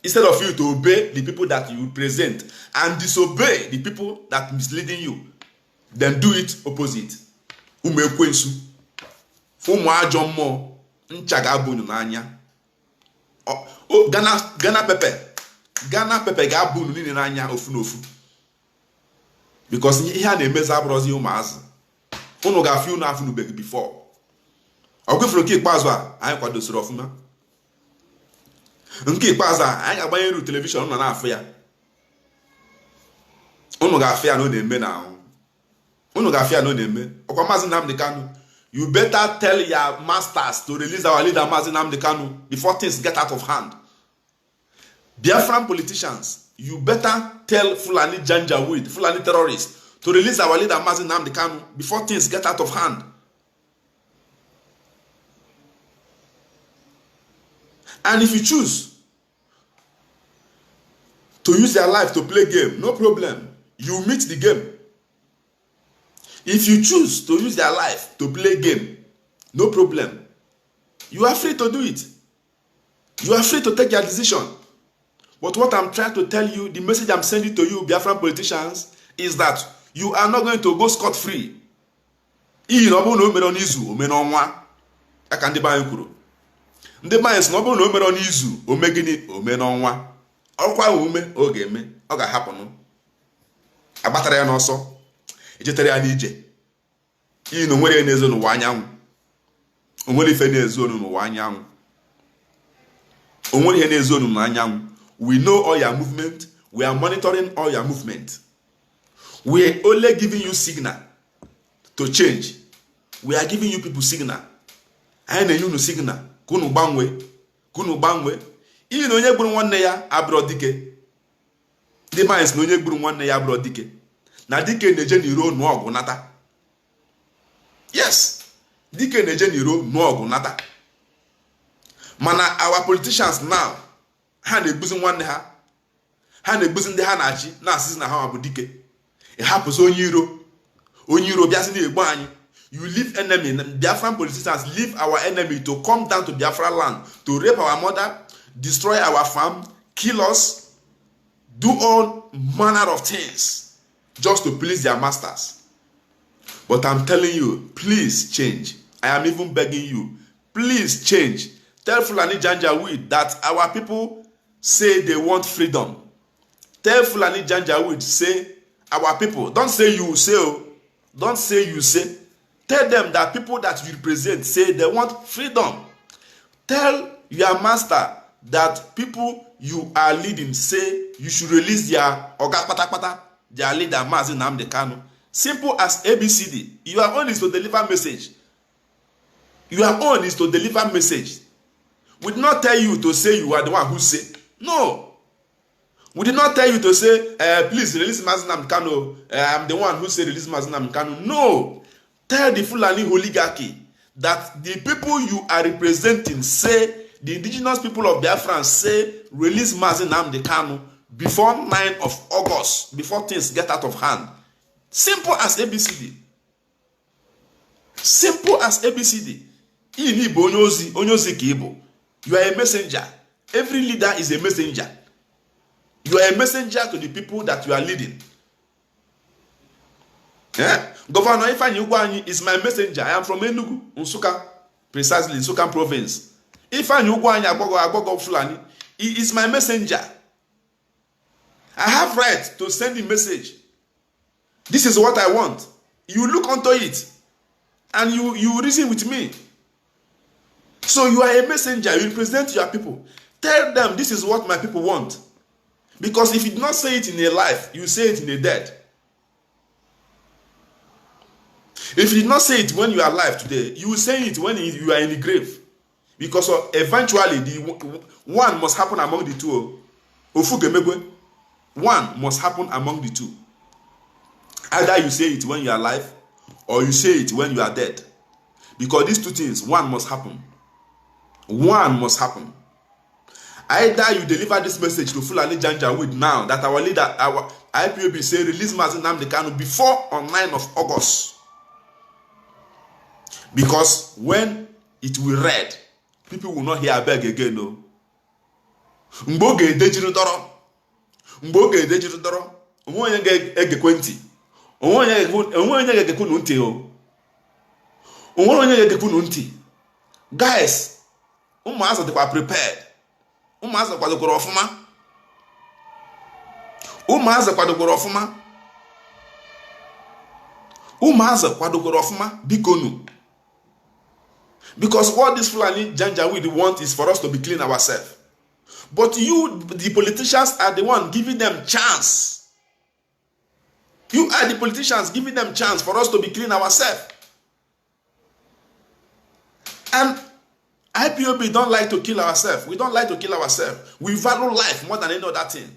Instead of you to obey the people that you represent and disobey the people that are misleading you, then do it opposite. Umekwensu. Umuajomo. Nchaga bunu n'anya. Ghana Pepe ga bunu nini n'anya ofu n'ofu. Because ihe a na-emezi abụrụzi ụmụazị. Unu ga-afụ unu afụ n'ubegi before. Ọgwụfụrụ nke ikpeazụ a anyị kwadosiri ọfụma. Nke ikpeazụ a anyị ga-agbanye ru telivishọn unu na-afụ ya. Unu ga-afụ ya na ọ na-eme na ahụ. Unu ga-afụ ya na ọ na-eme. Ọkwa Mazi Nnamdi Kanu. You better tell your masters to release our leader Mazi Nnamdi Kanu before things get out of hand. Biafran politicians, you better tell Fulani Janjaweed, Fulani terrorists, to release our leader Mazi Nnamdi Kanu before things get out of hand. And if you choose to use their life to play game, no problem. You meet the game. If you choose to use their life to play game, no problem. You are free to do it. You are free to take your decision. But what I'm trying to tell you, the message I'm sending to you, Biafran politicians, is that you are not going to go scot-free. Ndị banyị sị na ọ bụrụ na o mere ọ n'izu ome gịnị ome n'ọnwa ọkwa ume ọ ga-eme ọ ga-ahapụnụ agbatara ya n'ọsọ ejetere ya n'ije iyi na onwere na-ezo n'ụwa anyanwụ onwere ife na-ezo n'ụwa anyanwụ onwere ihe na-ezo n'ụwa anyanwụ. We know all your movement. We are monitoring all your movement. We are only giving you signal to change. We are giving you people signal. Anyị na-enye unu signal kunu gbanwe iyi na onye gburu nwanne ya abụrụ dike. Ndị mines na onye gburu nwanne ya abụrụ dike na dike na-eje n'iro nụọ ọgụ nata. Yes, dike na-eje n'iro nụọ ọgụ nata. Mana our politicians now, ha na-egbuzi nwanne ha. Ha na-egbuzi ndị ha na-achị na-asịzi na ha bụ dike. Ị hapụzi onye iro bịasị na-egbu anyị. You leave enemy, Biafran politicians leave our enemy to come down to Biafra land, to rape our mother, destroy our farm, kill us, do all manner of things just to please their masters. But I'm telling you, please change. I am even begging you, please change. Tell Fulani Janjaweed that our people say they want freedom. Tell Fulani Janjaweed, say our people, don't say you say, don't say you say. Tell them that people that you represent say they want freedom. Tell your master that people you are leading say you should release their Oga Patapata, their leader Mazi Nnamdi Kanu. Simple as ABCD. Your own is to deliver message. Your own is to deliver message. We did not tell you to say you are the one who say. No. We did not tell you to say, please release Mazi Nnamdi Kanu. I'm the one who say release Mazi Nnamdi Kanu. No. Tell the Fulani oligarchy that the people you are representing say, the indigenous people of Biafra say, release Mazi Nnamdi Kanu before 9 of August, before things get out of hand. Simple as ABCD. Simple as ABCD. You are a messenger. Every leader is a messenger. You are a messenger to the people that you are leading. Yeah? Governor Ifeanyi Ugwuanyi is my messenger. I am from Enugu, Nsukka, precisely Nsukka province. Ifeanyi Ugwuanyi Agbogo Fulani, he is my messenger. I have right to send a message. This is what I want. You look onto it and you reason with me. So you are a messenger. You represent your people. Tell them this is what my people want. Because if you do not say it in a life, you say it in a dead. If you did not say it when you are alive today, you will say it when you are in the grave. Because eventually, the one must happen among the two. One must happen among the two. Either you say it when you are alive, or you say it when you are dead. Because these two things, one must happen. One must happen. Either you deliver this message to Fulani Janjaweed now, that our leader, our IPOB say, release Mazi Nnamdi Kanu before on 9 of August. Because when it will read, people will not hear beg again. No. Mboge dejiri doro. Mboge dejiri doro. Onye ga-egekwenti. Onye ga-egekwu nti o. Onye ga-egekwu nti. Guys, ụmụazụ dịkwa prepared. Ụmụazụ kwadogoro ọfụma. Ụmụazụ kwadogoro ọfụma. Ụmụazụ kwadogoro ọfụma bikonu. Because what this Fulani Janjaweed want is for us to be clean ourselves. But you, the politicians, are the one giving them chance. You are the politicians giving them chance for us to be clean ourselves. And IPOB don't like to kill ourselves. We don't like to kill ourselves. We value life more than any other thing.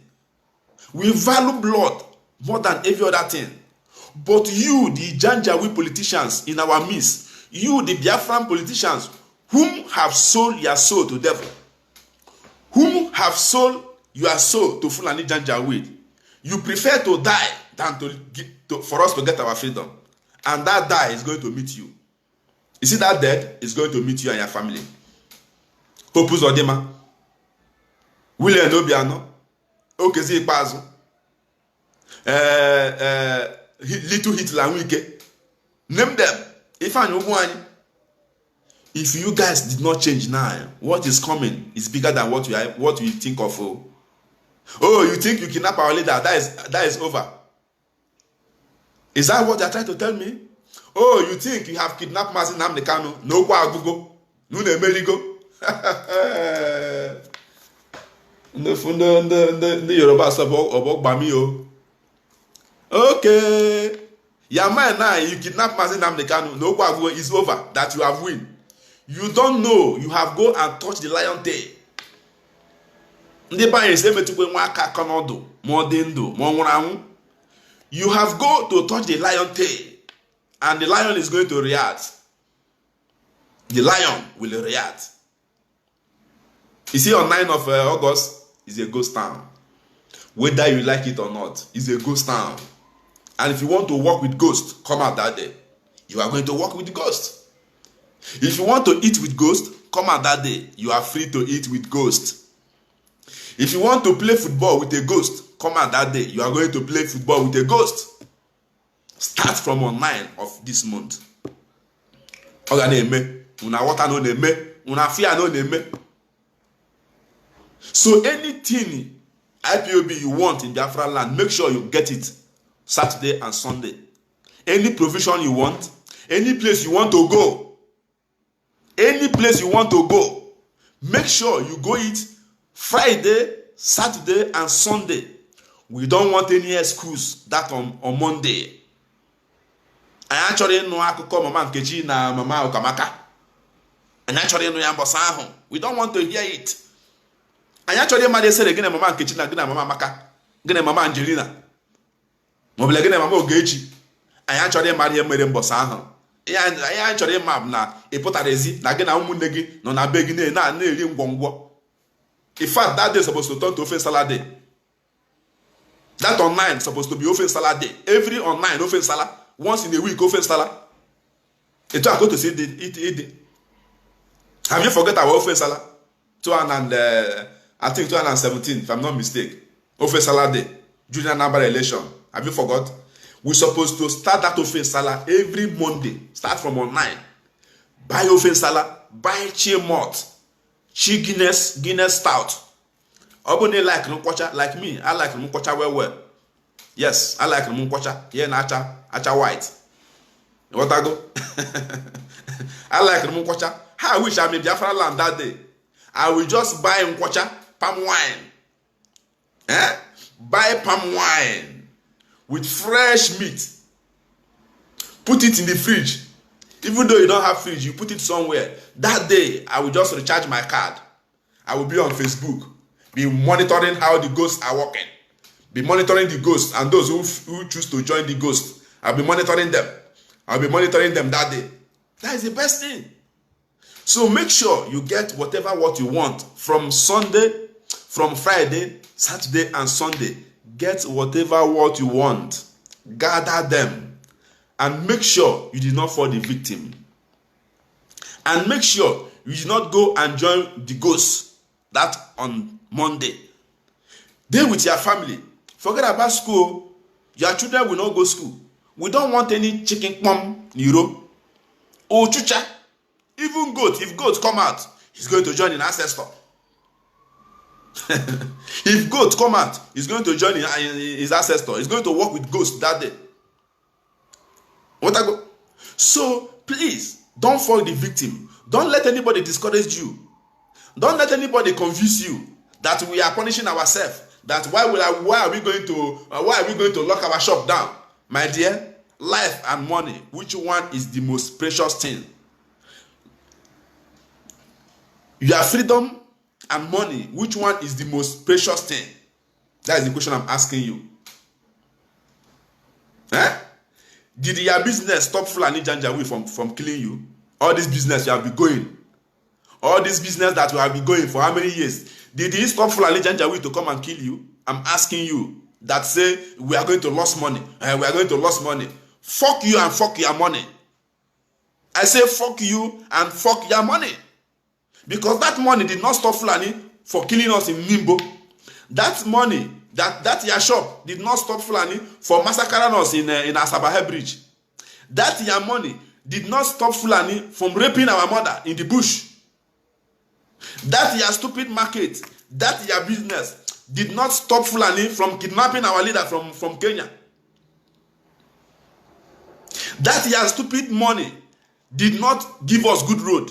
We value blood more than every other thing. But you, the Janjaweed politicians in our midst, you, the Biafran politicians, whom have sold your soul to devil, whom have sold your soul to Fulani Janjaweed, you prefer to die than for us to get our freedom. And that die is going to meet you. You see that death is going to meet you and your family. Popuz Odema, William Obiano, Okezi Ikpeazu, Little Hitler Wike, name them. If you guys did not change now, what is coming is bigger than what we think of. Oh, you think you kidnap our leader? That is over. Is that what they are trying to tell me? Oh, you think you have kidnapped Mazi Nnamdi Kanu? No kwa agugo, no nemerigo. The Yoruba sabok bami. Okay. Your man now, you kidnap Mazi Nnamdi Kanu, no kwa is over, that you have win. You don't know, you have go and touch the lion tail. You have go to touch the lion tail, and the lion is going to react. The lion will react. You see, on 9th of August is a ghost town. Whether you like it or not, it's a ghost town. And if you want to walk with ghosts, come out that day. You are going to walk with ghosts. If you want to eat with ghosts, come out that day. You are free to eat with ghosts. If you want to play football with a ghost, come out that day. You are going to play football with a ghost. Start from on 9 of this month. Una water no neme, una fear no neme. So anything IPOB you want in Biafra land, make sure you get it Saturday and Sunday. Any provision you want, any place you want to go, make sure you go it Friday, Saturday, and Sunday. We don't want any excuse that on Monday. I actually know I could call Mama Nkechi na Mama Okamaka. And actually know Yambosaho. We don't want to hear it. I actually made say again Mama Nkechi na gina Mama Maka, gina Mama Angelina. Mobile gina Mama Ogechi. I actually made him mere Mbosaho. I actually map na epotarezi na gina umunne gi no na begine na eri ngwongwo. In fact, that day is supposed to turn to offense salad day. That online is supposed to be offense salad day. Every online offense salad, once in a week offense salad. It's I go to see it. Have you forgot our offense salad? I think 2017, if I'm not mistaken. Offense salad day, junior number election. Have you forgot? We're supposed to start that offense salad every Monday. Start from online. Buy offense salad, buy Chimot. Guinness stout. Obone like Nkwacha, like me. I like Nkwacha well. Yes, I like Nkwacha. Yeah, acha white. What I go? I like Nkwacha. I wish I made Biafra land that day. I will just buy Nkwacha palm wine. Buy palm wine with fresh meat. Put it in the fridge. Even though you don't have fridge, you put it somewhere. That day, I will just recharge my card. I will be on Facebook. Be monitoring how the ghosts are working. Be monitoring the ghosts and those who choose to join the ghosts. I'll be monitoring them. I'll be monitoring them that day. That is the best thing. So make sure you get what you want from Sunday, from Friday, Saturday, and Sunday. Get what you want. Gather them. And make sure you did not fall the victim. And make sure you did not go and join the ghosts that on Monday. Stay with your family. Forget about school. Your children will not go to school. We don't want any chicken pom, Niro. Oh, chucha. Even goat. If goat come out, he's going to join in ancestor. If goat come out, he's going to join in his ancestor. He's going to work with ghosts that day. What I go? So please don't fall the victim. Don't let anybody discourage you. Don't let anybody convince you that we are punishing ourselves. That why are we going to lock our shop down? My dear, life and money, which one is the most precious thing? Your freedom and money, which one is the most precious thing? That is the question I'm asking you. Did your business stop Fulani Janjaweed from killing you? All this business you have been going. All this business that you have been going for how many years? Did he stop Fulani Janjaweed to come and kill you? I'm asking you that say we are going to lose money. We are going to lose money. Fuck you and fuck your money. I say fuck you and fuck your money. Because that money did not stop Fulani for killing us in Nimbo. That money, that your shop did not stop Fulani for massacring us in Asabahe Bridge. That your money did not stop Fulani from raping our mother in the bush. That your stupid market, that your business did not stop Fulani from kidnapping our leader from Kenya. That your stupid money did not give us good road.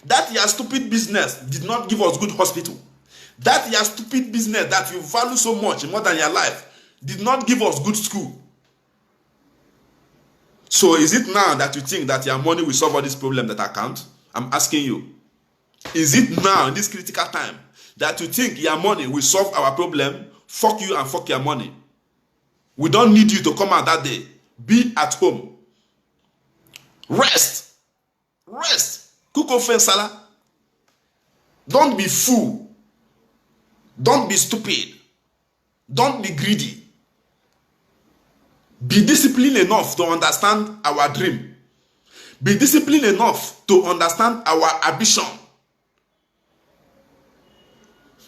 That your stupid business did not give us good hospital. That your stupid business that you value so much more than your life did not give us good school. So is it now that you think that your money will solve all this problem that I count? I'm asking you. Is it now in this critical time that you think your money will solve our problem? Fuck you and fuck your money. We don't need you to come out that day. Be at home. Rest. Cook off and salad. Don't be fool. Don't be stupid. Don't be greedy. Be disciplined enough to understand our dream. Be disciplined enough to understand our ambition.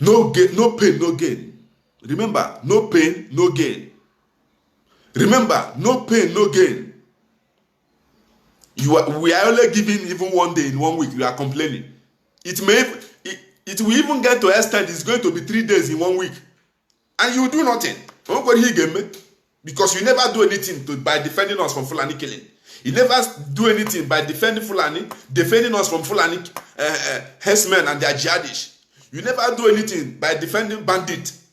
No gain, no pain, no gain. Remember, no pain, no gain. Remember, no pain, no gain. We are only giving even one day in 1 week. You are complaining. It will even get to extent it's going to be 3 days in 1 week, and you do nothing. Because you never do anything by defending us from Fulani killing. You never do anything by defending us from Fulani herdsmen and their jihadists. You never do anything by defending bandits.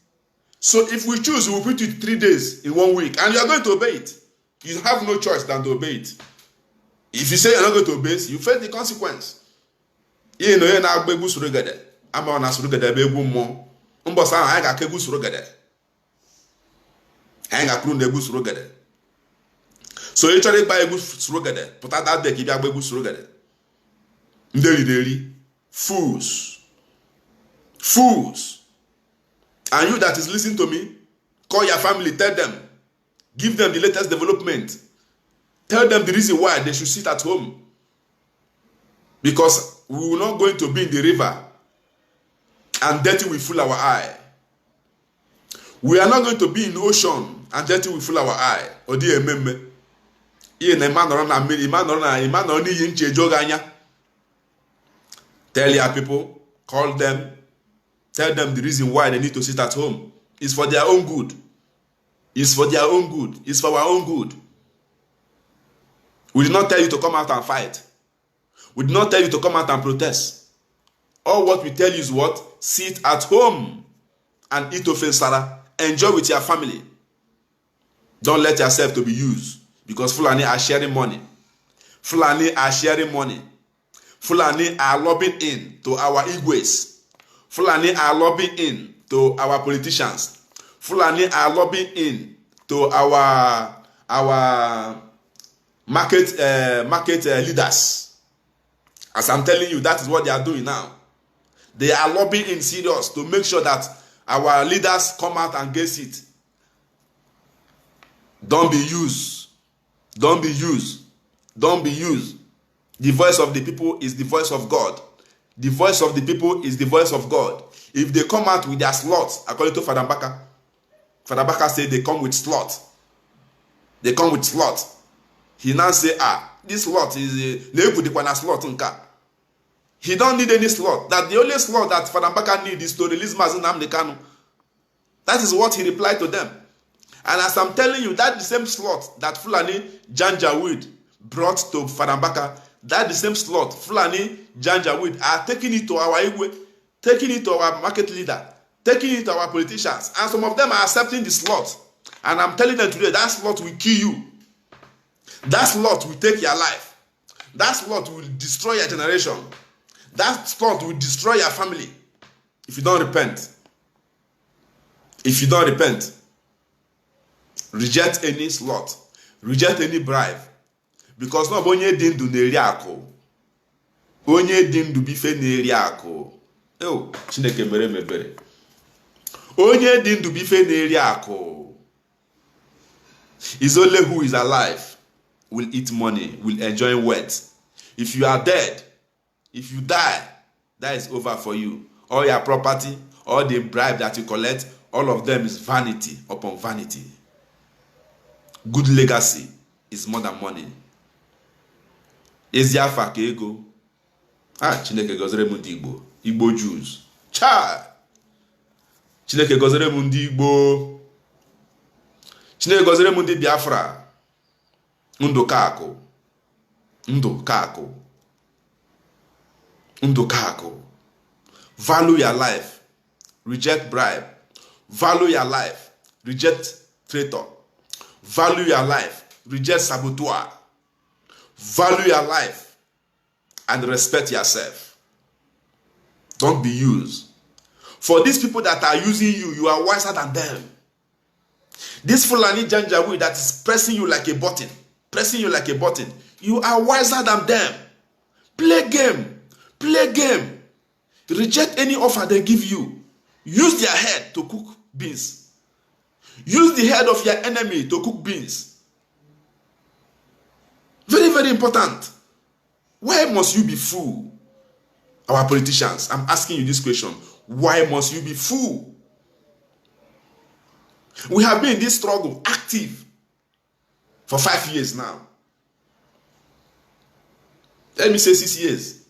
So if we choose, we will put it 3 days in 1 week, and you are going to obey it. You have no choice than to obey it. If you say you're not going to obey it, you face the consequence. You know, you're not going to surrogate. I'm on a surrogate, baby, more. Umbosa, I got a good surrogate. I got a good surrogate. So you try to buy a good surrogate, but that day, give you a good surrogate. Daily. Fools. Fools. And you that is listening to me, call your family, tell them. Give them the latest development. Tell them the reason why they should sit at home. Because we will not going to be in the river and dirty will fill our eye. We are not going to be in the ocean and dirty will fill our eye. Tell your people, call them, tell them the reason why they need to sit at home. It's for their own good. It's for their own good. It's for our own good. We did not tell you to come out and fight. We did not tell you to come out and protest. All what we tell you is what? Sit at home and eat ofe nsara. Enjoy with your family. Don't let yourself to be used. Because Fulani are sharing money. Fulani are sharing money. Fulani are lobbying in to our Igwes. Fulani are lobbying in to our politicians. Fulani are lobbying in to our market leaders. As I'm telling you, that is what they are doing now. They are lobbying in serious to make sure that our leaders come out and get it. Don't be used. Don't be used. Don't be used. The voice of the people is the voice of God. The voice of the people is the voice of God. If they come out with their slots, according to Father Mbaka said they come with slot. They come with slot. He now say, this slot is a slot. He don't need any slot. That the only slot that Father Mbaka need is to release Mazi Nnamdi Kanu. That is what he replied to them. And as I'm telling you, that the same slot that Fulani Janjaweed brought to Father Mbaka, that the same slot Fulani Janjaweed are taking it to our Igwe, taking it to our market leader, taking it to our politicians. And some of them are accepting the slot. And I'm telling them today, that slot will kill you. That slot will take your life. That slot will destroy your generation. That slot will destroy your family if you don't repent. If you don't repent, reject any slot, reject any bribe, because no onye dị ndụ na-eri akụ, onye dị ndụ bife na-eri akụ. Oh, Chineke mere mebere. Onye dị ndụ bife na-eri akụ. Is only who is alive will eat money, will enjoy wealth. If you are dead, if you die, that is over for you. All your property, all the bribe that you collect, all of them is vanity upon vanity. Good legacy is more than money. Eziafa ka ego. Chineke gozere mu ndị Igbo. Igbo Jews. Chineke gozere mu ndị Igbo. Chineke gozere mu ndị Biafra. Ndụ kako. Ndụ kako. Ndụ kako. Value your life. Reject bribe. Value your life. Reject traitor. Value your life. Reject saboteur. Value your life and respect yourself. Don't be used. For these people that are using you, you are wiser than them. This Fulani Janjaweed that is pressing you like a button, you are wiser than them. Play game. Reject any offer they give you. Use their head to cook beans. Use the head of your enemy to cook beans. Very, very important. Why must you be fool? Our politicians, I'm asking you this question. Why must you be fool? We have been in this struggle active for 5 years now. Let me say 6 years.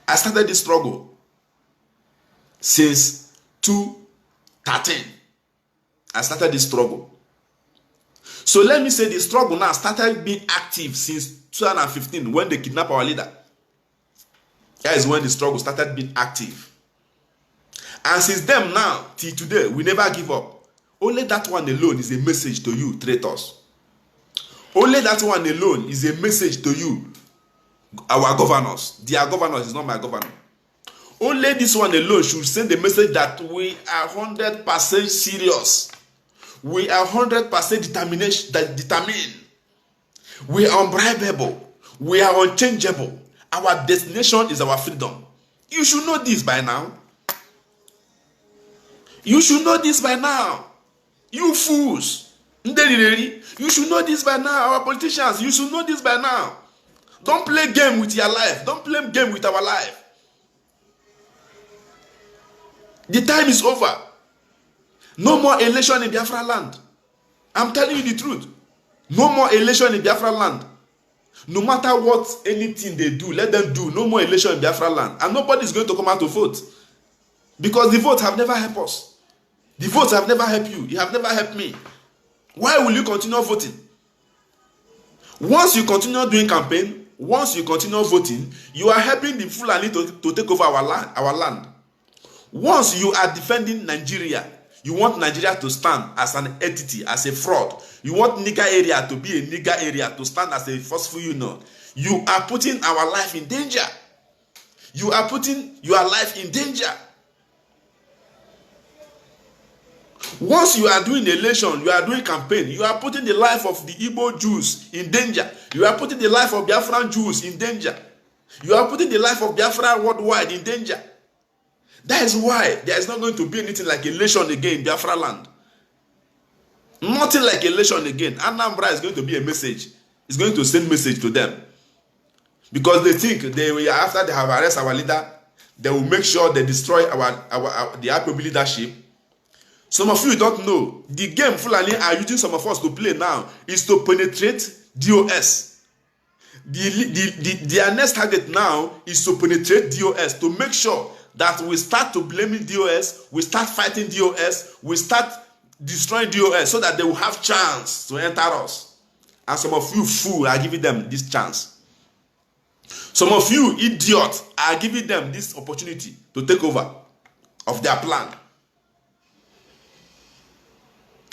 I started this struggle since 2013. I started this struggle. So let me say the struggle now started being active since 2015 when they kidnapped our leader. That is when the struggle started being active. And since then now, till today, we never give up. Only that one alone is a message to you, traitors. Only that one alone is a message to you, our governors. Their governors is not my governor. Only this one alone should send the message that we are 100% serious. We are 100% determined. We are unbribable. We are unchangeable. Our destination is our freedom. You should know this by now. You should know this by now. You fools. You should know this by now. Our politicians, you should know this by now. Don't play game with your life. Don't play game with our life. The time is over. No more election in Biafra land. I'm telling you the truth. No more election in Biafra land. No matter what, anything they do, let them do. No more election in Biafra land. And nobody is going to come out to vote. Because the votes have never helped us. The votes have never helped you. You have never helped me. Why will you continue voting? Once you continue doing campaign, once you continue voting, you are helping the Fulani to take over our land. Once you are defending Nigeria, you want Nigeria to stand as an entity, as a fraud. You want Niger area to be a Niger area, to stand as a forceful union. You are putting our life in danger. You are putting your life in danger. Once you are doing election, you are doing campaign, you are putting the life of the Igbo Jews in danger. You are putting the life of Biafran Jews in danger. You are putting the life of Biafra worldwide in danger. That is why there is not going to be anything like election again in Biafra land. Nothing like election again. Anambra is going to be a message. It's going to send message to them. Because they think after they have arrested our leader, they will make sure they destroy the IPOB leadership. Some of you don't know. The game Fulani are using some of us to play now is to penetrate DOS. Their next target now is to penetrate DOS, to make sure that we start to blaming DOS, we start fighting DOS, we start destroying DOS so that they will have chance to enter us. And some of you fools are giving them this chance. Some of you idiots are giving them this opportunity to take over of their plan.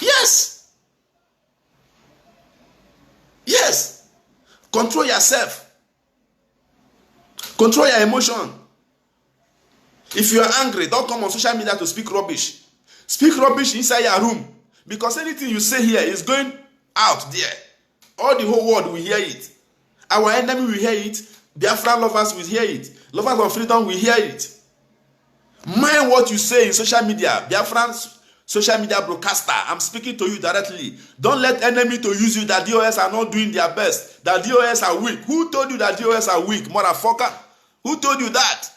Yes. Yes. Control yourself. Control your emotion. If you are angry, don't come on social media to speak rubbish. Speak rubbish inside your room. Because anything you say here is going out there. All the whole world will hear it. Our enemy will hear it. Biafran lovers will hear it. Lovers of freedom will hear it. Mind what you say in social media. Biafran's social media broadcaster, I'm speaking to you directly. Don't let enemy to use you that DOS are not doing their best. That DOS are weak. Who told you that DOS are weak, motherfucker? Who told you that?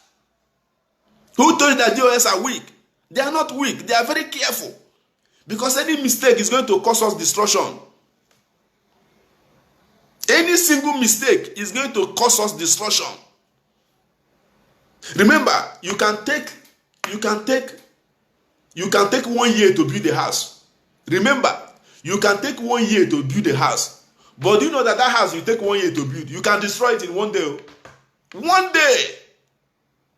Who told you that DOS are weak? They are not weak. They are very careful. Because any mistake is going to cause us destruction. Any single mistake is going to cause us destruction. Remember, you can take 1 year to build a house. Remember, you can take 1 year to build a house. But do you know that house you take 1 year to build, you can destroy it in 1 day. 1 day.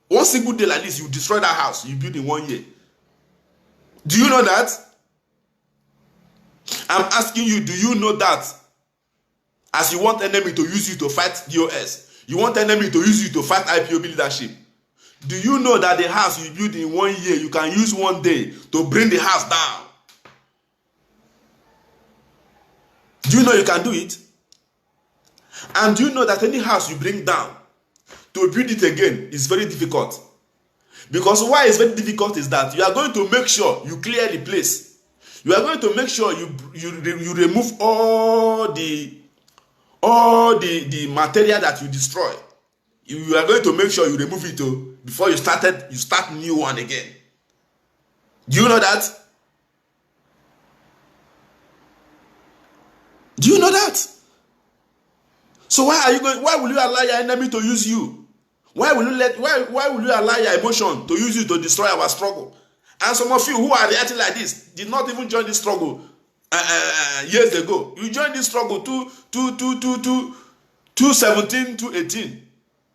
One single day like this, you destroy that house you build in 1 year. Do you know that? I'm asking you, do you know that? As you want enemy to use you to fight DOS, you want enemy to use you to fight IPOB leadership. Do you know that the house you build in 1 year, you can use 1 day to bring the house down? Do you know you can do it? And do you know that any house you bring down, to build it again is very difficult? Because why it's very difficult is that you are going to make sure you clear the place. You are going to make sure you remove all the material that you destroy. You are going to make sure you remove it before you start new one again. Do you know that? Do you know that? So why will you allow your enemy to use you? Why will you allow your emotion to use you to destroy our struggle? And some of you who are reacting like this did not even join this struggle years ago. You joined this struggle 2017, 2018.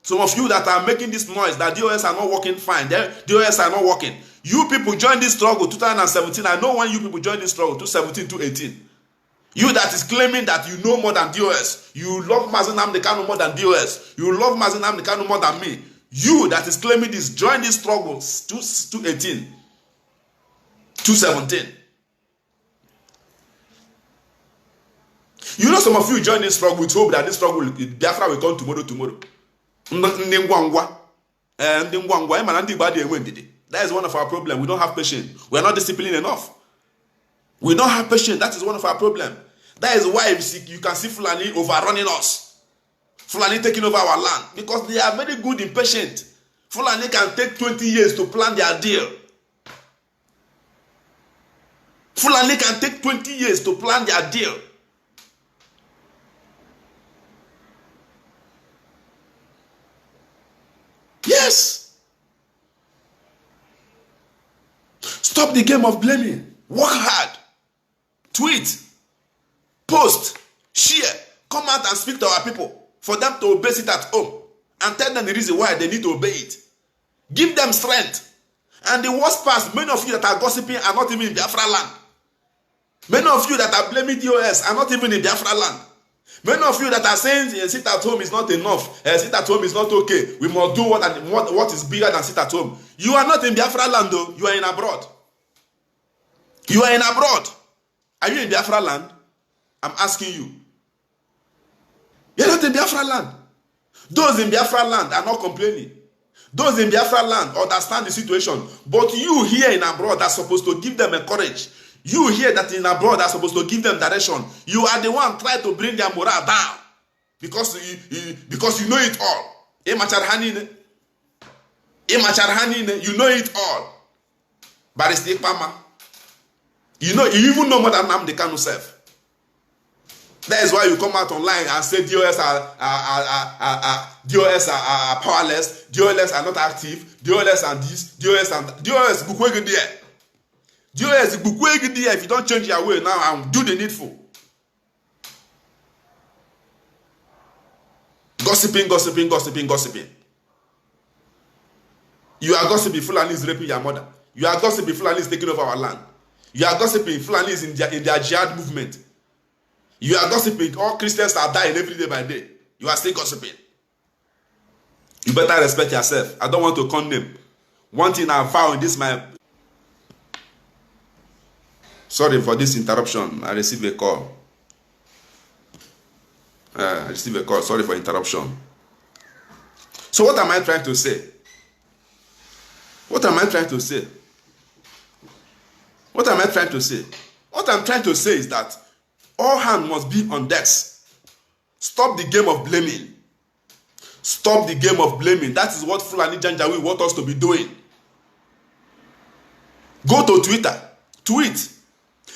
Some of you that are making this noise that DOS are not working fine, DOS are not working. You people joined this struggle 2017. I know when you people joined this struggle 2017, 2018. You that is claiming that you know more than DOS. You love Mazi Nnamdi Kanu more than DOS. You love Mazi Nnamdi Kanu more than me. You that is claiming this, join this struggle 2018, 2017. You know some of you join this struggle with hope that this struggle, Biafra will come tomorrow. That is one of our problems. We don't have patience. We are not disciplined enough. We don't have patience. That is one of our problems. That is why you can see Fulani overrunning us. Fulani taking over our land. Because they are very good impatient. Fulani can take 20 years to plan their deal. Fulani can take 20 years to plan their deal. Yes. Stop the game of blaming. Work hard. Tweet. Post. Share. Come out and speak to our people for them to obey it at home and tell them the reason why they need to obey it. Give them strength. And the worst part, many of you that are gossiping are not even in Biafra land. Many of you that are blaming DOS are not even in Biafra land. Many of you that are saying sit at home is not enough, sit at home is not okay, we must do what is bigger than sit at home. You are not in Biafra land though, you are in abroad. You are in abroad. Are you in Biafra land? I'm asking you. You are not in Biafra land. Those in Biafra land are not complaining. Those in Biafra land understand the situation. But you here in abroad are supposed to give them a courage. You here that in abroad are supposed to give them direction. You are the one trying to bring their morale down. Because you know it all. You know it all. Barrister Pama. You even know more than Nnamdi Kanu self. That is why you come out online and say DOS are powerless, DOS are not active, DOS and this, DOS and that. DOS if you don't change your way now and do the needful. Gossiping. You are gossiping, Fulani is raping your mother. You are gossiping, Fulani is taking over our land. You are gossiping, Fulani is in their jihad movement. You are gossiping, all Christians are dying every day by day. You are still gossiping. You better respect yourself. I don't want to condemn. One thing I vow in this my... Sorry for this interruption. I received a call. Sorry for interruption. So what am I trying to say? What am I trying to say? What I'm trying to say is that all hands must be on decks. Stop the game of blaming. Stop the game of blaming. That is what Fulani Janjaweed want us to be doing. Go to Twitter. Tweet.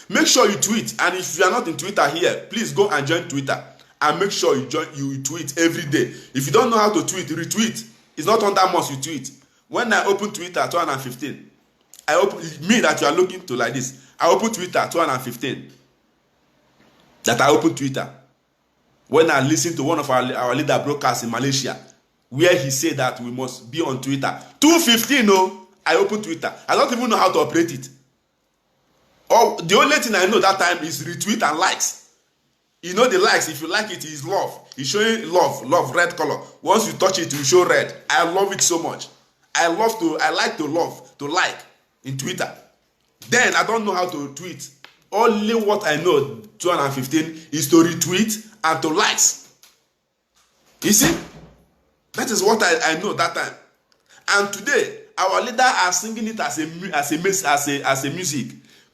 Make sure you tweet. And if you are not in Twitter here, please go and join Twitter. And make sure you tweet every day. If you don't know how to tweet, retweet. It's not on that much you tweet. When I open Twitter 2015, me that you are looking to like this, I open Twitter 2015. That I open Twitter. When I listen to one of our leader broadcasts in Malaysia, where he said that we must be on Twitter. 2:15, no, I open Twitter. I don't even know how to operate it. The only thing I know that time is retweet and likes. You know the likes, if you like it, is love. It's showing love, red color. Once you touch it, you show red. I love it so much. I like to like in Twitter. Then I don't know how to tweet. Only what I know 2015 is to retweet and to likes. You see? That is what I know that time. And today, Our leader are singing it as a music.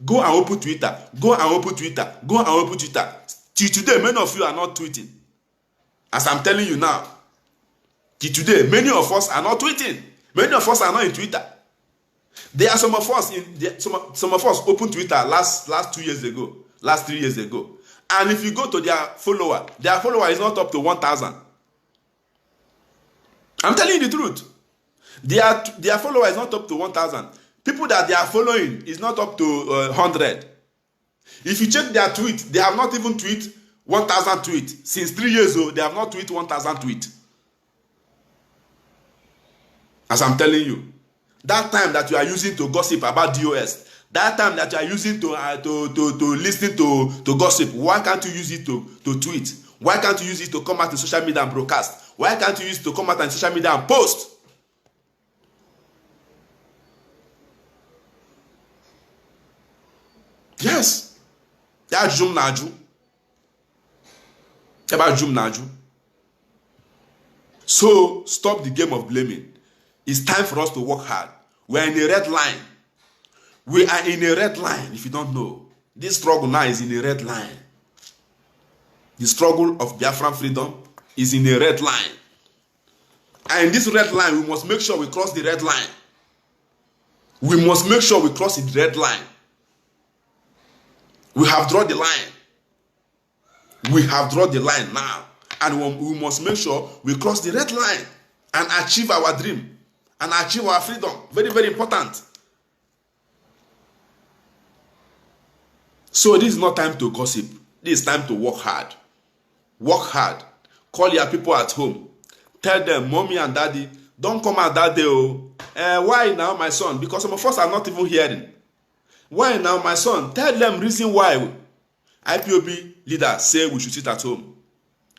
Go and open Twitter. Go and open Twitter. Go and open Twitter. Till today, many of you are not tweeting. As I'm telling you now. Till today, many of us are not tweeting. Many of us are not in Twitter. There are some of us some of us opened Twitter last 2 years ago, last 3 years ago. And if you go to their follower is not up to 1,000. I'm telling you the truth. Their follower is not up to 1,000. People that they are following is not up to 100. If you check their tweet, they have not even tweet 1,000 tweets. Since 3 years old, they have not tweet 1,000 tweets. As I'm telling you, that time that you are using to gossip about DOS, that time that you are using to listen to gossip, why can't you use it to tweet? Why can't you use it to come out in social media and broadcast? Why can't you use it to come out in social media and post? Yes. That's Jum Naju. About Jum Naju. So stop the game of blaming. It's time for us to work hard. We are in a red line. We are in a red line, if you don't know. This struggle now is in a red line. The struggle of Biafran freedom is in a red line. And in this red line, we must make sure we cross the red line. We must make sure we cross the red line. We have drawn the line. We have drawn the line now. And we must make sure we cross the red line and achieve our dream. And achieve our freedom. Very, very important. So this is not time to gossip. This is time to work hard. Work hard. Call your people at home. Tell them, mommy and daddy, don't come out that day. Why now, my son? Because some of us are not even hearing. Why now, my son? Tell them reason why. IPOB leaders say we should sit at home.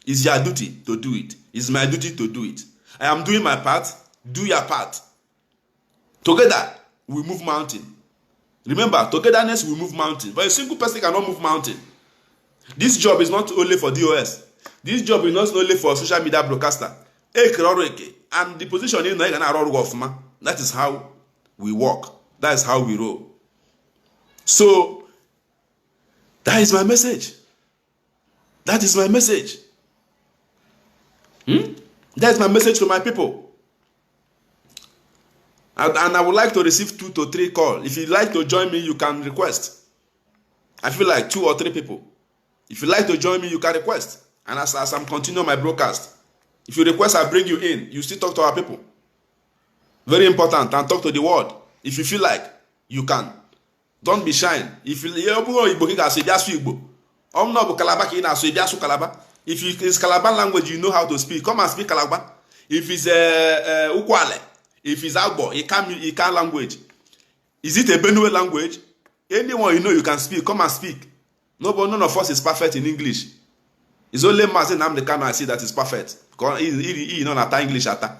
It's your duty to do it. It's my duty to do it. I am doing my part. Do your part. Together, we move mountain. Remember, togetherness we move mountain. But a single person cannot move mountain. This job is not only for DOS. This job is not only for social media broadcaster. And the position is not. That is how we work. That is how we roll. So, that is my message. That is my message. That is my message to my people. And I would like to receive 2 to 3 calls. If you'd like to join me, you can request. I feel like 2 or 3 people. If you'd like to join me, you can request. And as I'm continuing my broadcast, if you request, I bring you in. You still talk to our people. Very important. And talk to the world. If you feel like, you can. Don't be shy. If it's Calabar language, you know how to speak. Come and speak Calabar. If it's Ukwale, if it's Agbo, it can language. Is it a Benue language? Anyone you know you can speak, come and speak. None of us is perfect in English. It's only Mazen Namdekano I see that is perfect. Because he know not English ata.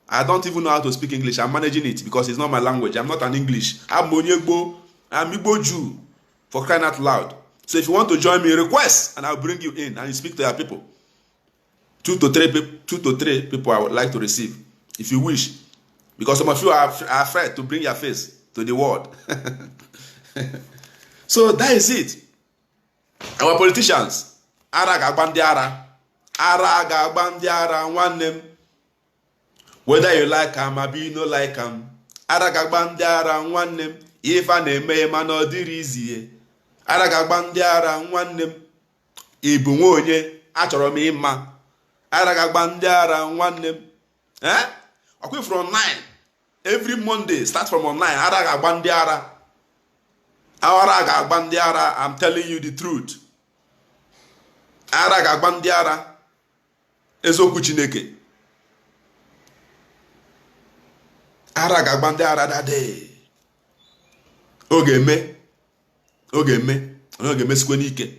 I don't even know how to speak English. I'm managing it because it's not my language. I'm not an English. I'm Monyegbo. I'm Igbo Jew. For crying out loud. So if you want to join me, request and I'll bring you in and you speak to your people. 2 to 3 people I would like to receive, if you wish. Because some of you are afraid to bring your face to the world. So that is it. Our politicians, ara ga-agba ndị ara nwanne m. Whether you like them or you no like them, ara ga-agba ndị ara nwanne m. Ife a na-eme ma na ọ dịrị izie. Ara ga-agba ndị ara nwanne m. Ibu nwa onye achọrọ m ịma. Ara ga-agba ndị ara nwanne m. Okay, from 9 every Monday, start from 9. Ara ga-agba ndị ara. Ara ga-agba ndị ara. I'm telling you the truth. Ara ga-agba ndị ara. Eziokwu Chineke. Ara ga-agba ndị ara that day. Oge eme sikwe n'ike.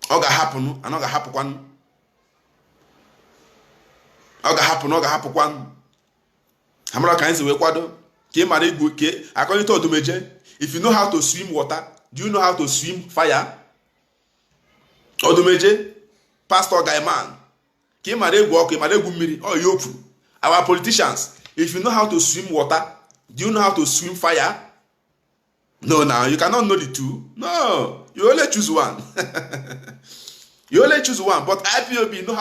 Ọ ga-ahapụnụ, ana ọ ga-ahapụkwanụ. Ọ ga-ahapụkwanụ. Amara ka anyị si wee kwado ka ị mara igwu ke according to Odumeje, if you know how to swim water, do you know how to swim fire? Odumeje, Pastor Gaiman, ka ị mara egwu ọkụ, ị mara egwu mmiri, ọ ya okwu. Our politicians, if you know how to swim water, Do you know how to swim fire? No, now you cannot know the two. No, you only choose one. You only choose one. But IPOB know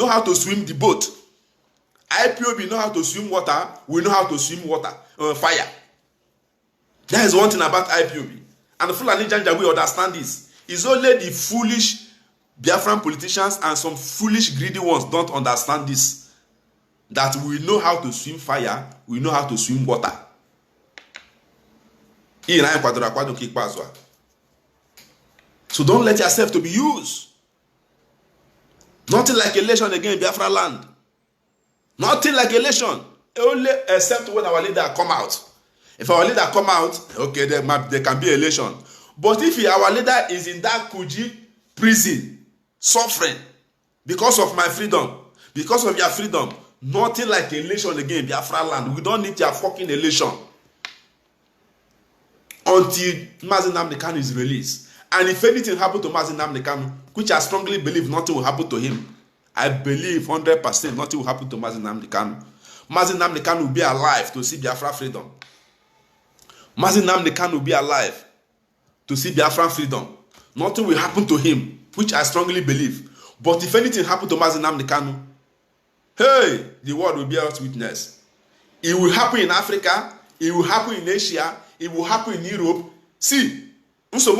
how to swim the boat. IPOB know how to swim water. We know how to swim fire. That is one thing about IPOB. And the Fulani Janjaweed understand this. It's only the foolish Biafran politicians and some foolish greedy ones don't understand this. That we know how to swim fire, we know how to swim water. So don't let yourself to be used. Nothing like election again in Biafra land. Nothing like election. Only except when our leader come out. If our leader come out, okay, there can be election. But if our leader is in that Kuji prison, suffering, because of my freedom, because of your freedom, nothing like election again in Biafra land. We don't need your fucking election. Until Mazi Nnamdi Kanu is released. And if anything happen to Mazi Nnamdi Kanu, which I strongly believe nothing will happen to him, I believe 100% nothing will happen to Mazi Nnamdi Kanu. Mazi Nnamdi Kanu will be alive to see Biafra freedom. Mazi Nnamdi Kanu will be alive to see Biafran freedom. Nothing will happen to him, which I strongly believe. But if anything happen to Mazi Nnamdi Kanu, hey, the world will be our witness. It will happen in Africa, it will happen in Asia, it will happen in Europe. See, even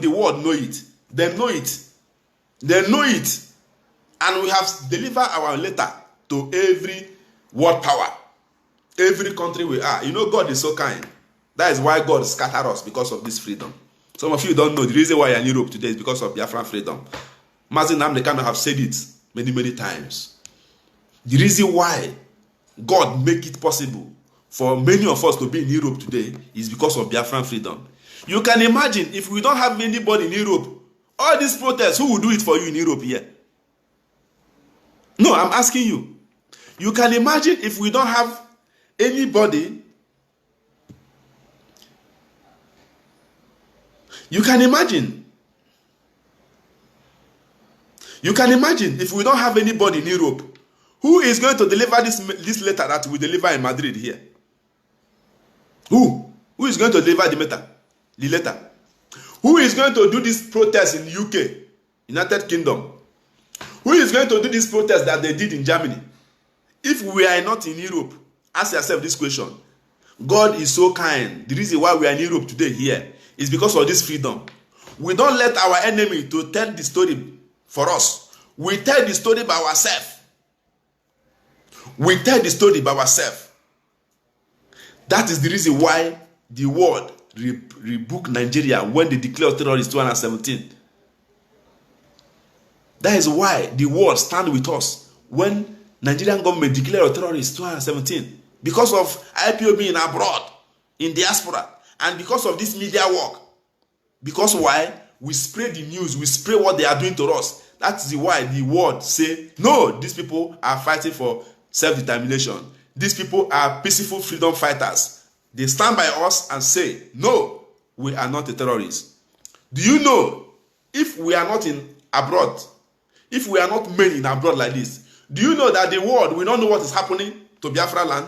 the world know it. They know it. They know it. And we have delivered our letter to every world power. Every country we are. You know, God is so kind. That is why God scattered us, because of this freedom. Some of you don't know the reason why you're in Europe today is because of Biafran freedom. Mazi Nnamdi Kanu have said it many, many times. The reason why God make it possible for many of us to be in Europe today is because of Biafran freedom. You can imagine if we don't have anybody in Europe, all these protests, who will do it for you in Europe here? No, I'm asking you. You can imagine if we don't have anybody. You can imagine. You can imagine if we don't have anybody in Europe, who is going to deliver this letter that we deliver in Madrid here? Who? Who is going to deliver the letter? Who is going to do this protest in UK, United Kingdom? Who is going to do this protest that they did in Germany? If we are not in Europe, ask yourself this question. God is so kind. The reason why we are in Europe today here is because of this freedom. We don't let our enemy to tell the story for us. We tell the story by ourselves. We tell the story by ourselves. That is the reason why the world rebuked Nigeria when they declared terrorists 2017. That is why the world stand with us when Nigerian government declared terrorists 2017. Because of IPOB being abroad, in diaspora, and because of this media work. Because why? We spread the news, we spread what they are doing to us. That's why the world say, no, these people are fighting for self-determination. These people are peaceful freedom fighters. They stand by us and say, no, we are not a terrorist. Do you know, if we are not in abroad, if we are not men in abroad like this, do you know that the world will not know what is happening to Biafra land?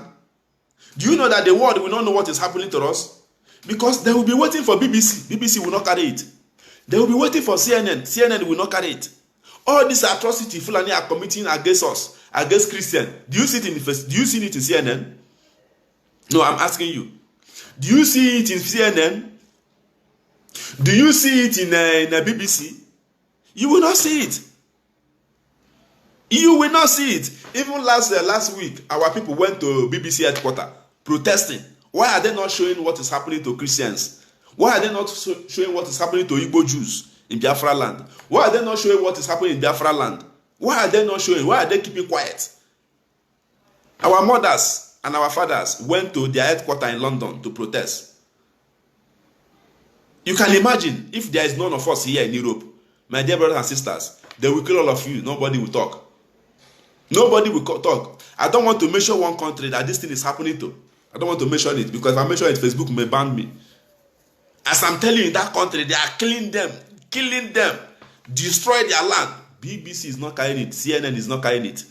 Do you know that the world will not know what is happening to us? Because they will be waiting for BBC. BBC will not carry it. They will be waiting for CNN. CNN will not carry it. All this atrocity Fulani are committing against us, against Christians. Do you see it in CNN? No, I'm asking you. Do you see it in CNN? Do you see it in BBC? You will not see it. You will not see it. Even last week, our people went to BBC headquarters protesting. Why are they not showing what is happening to Christians? Why are they not showing what is happening to Igbo Jews in Biafra land? Why are they not showing what is happening in Biafra land? Why are they not showing? Why are they keeping quiet? Our mothers and our fathers went to their headquarters in London to protest. You can imagine if there is none of us here in Europe, my dear brothers and sisters, they will kill all of you. Nobody will talk. Nobody will talk. I don't want to mention one country that this thing is happening to. I don't want to mention it because if I mention it, Facebook may ban me. As I'm telling you, in that country, they are killing them, destroy their land. BBC is not carrying it. CNN is not carrying it.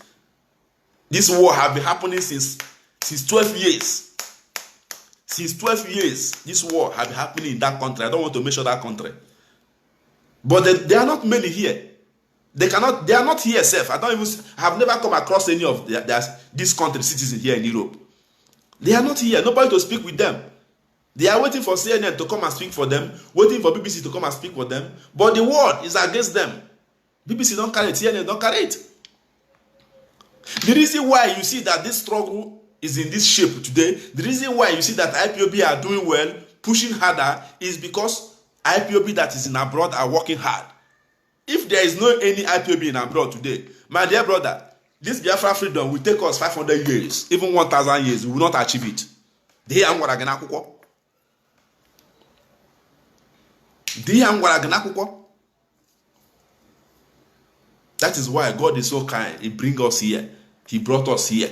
This war have been happening since 12 years. Since 12 years, this war have been happening in that country. I don't want to mention that country. But there are not many here. They are not here, self. I have never come across any of this country citizens here in Europe. They are not here. Nobody to speak with them. They are waiting for CNN to come and speak for them, waiting for BBC to come and speak for them. But the world is against them. BBC don't carry it, CNN don't carry it. The reason why you see that this struggle is in this shape today, the reason why you see that IPOB are doing well, pushing harder, is because IPOB that is in abroad are working hard. If there is no any IPOB in abroad today, my dear brother, this Biafra freedom will take us 500 years, even 1,000 years. We will not achieve it. That is why God is so kind. He brings us here. He brought us here.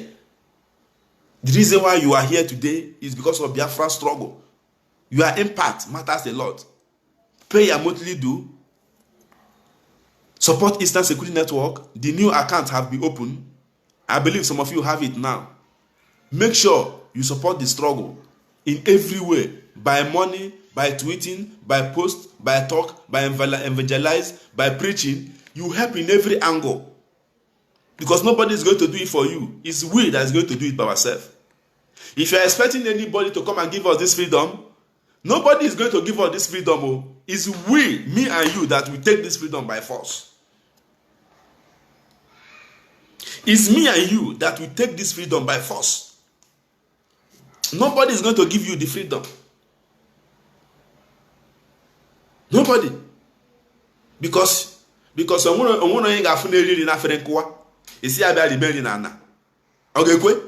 The reason why you are here today is because of Biafra struggle. Your impact matters a lot. Pay your monthly due. Support Eastern Security Network. The new accounts have been opened. I believe some of you have it now. Make sure you support the struggle in every way. By money, by tweeting, by post, by talk, by evangelize, by preaching. You help in every angle. Because nobody is going to do it for you. It's we that is going to do it by ourselves. If you are expecting anybody to come and give us this freedom, nobody is going to give us this freedom. It's we, me and you, that will take this freedom by force. It's me and you that will take this freedom by force. Nobody is going to give you the freedom. Nobody. Because onwe onye ga-afụ n'eriri na afere nkụwa isi abịa liberi na ana. Ọ ga-ekwe?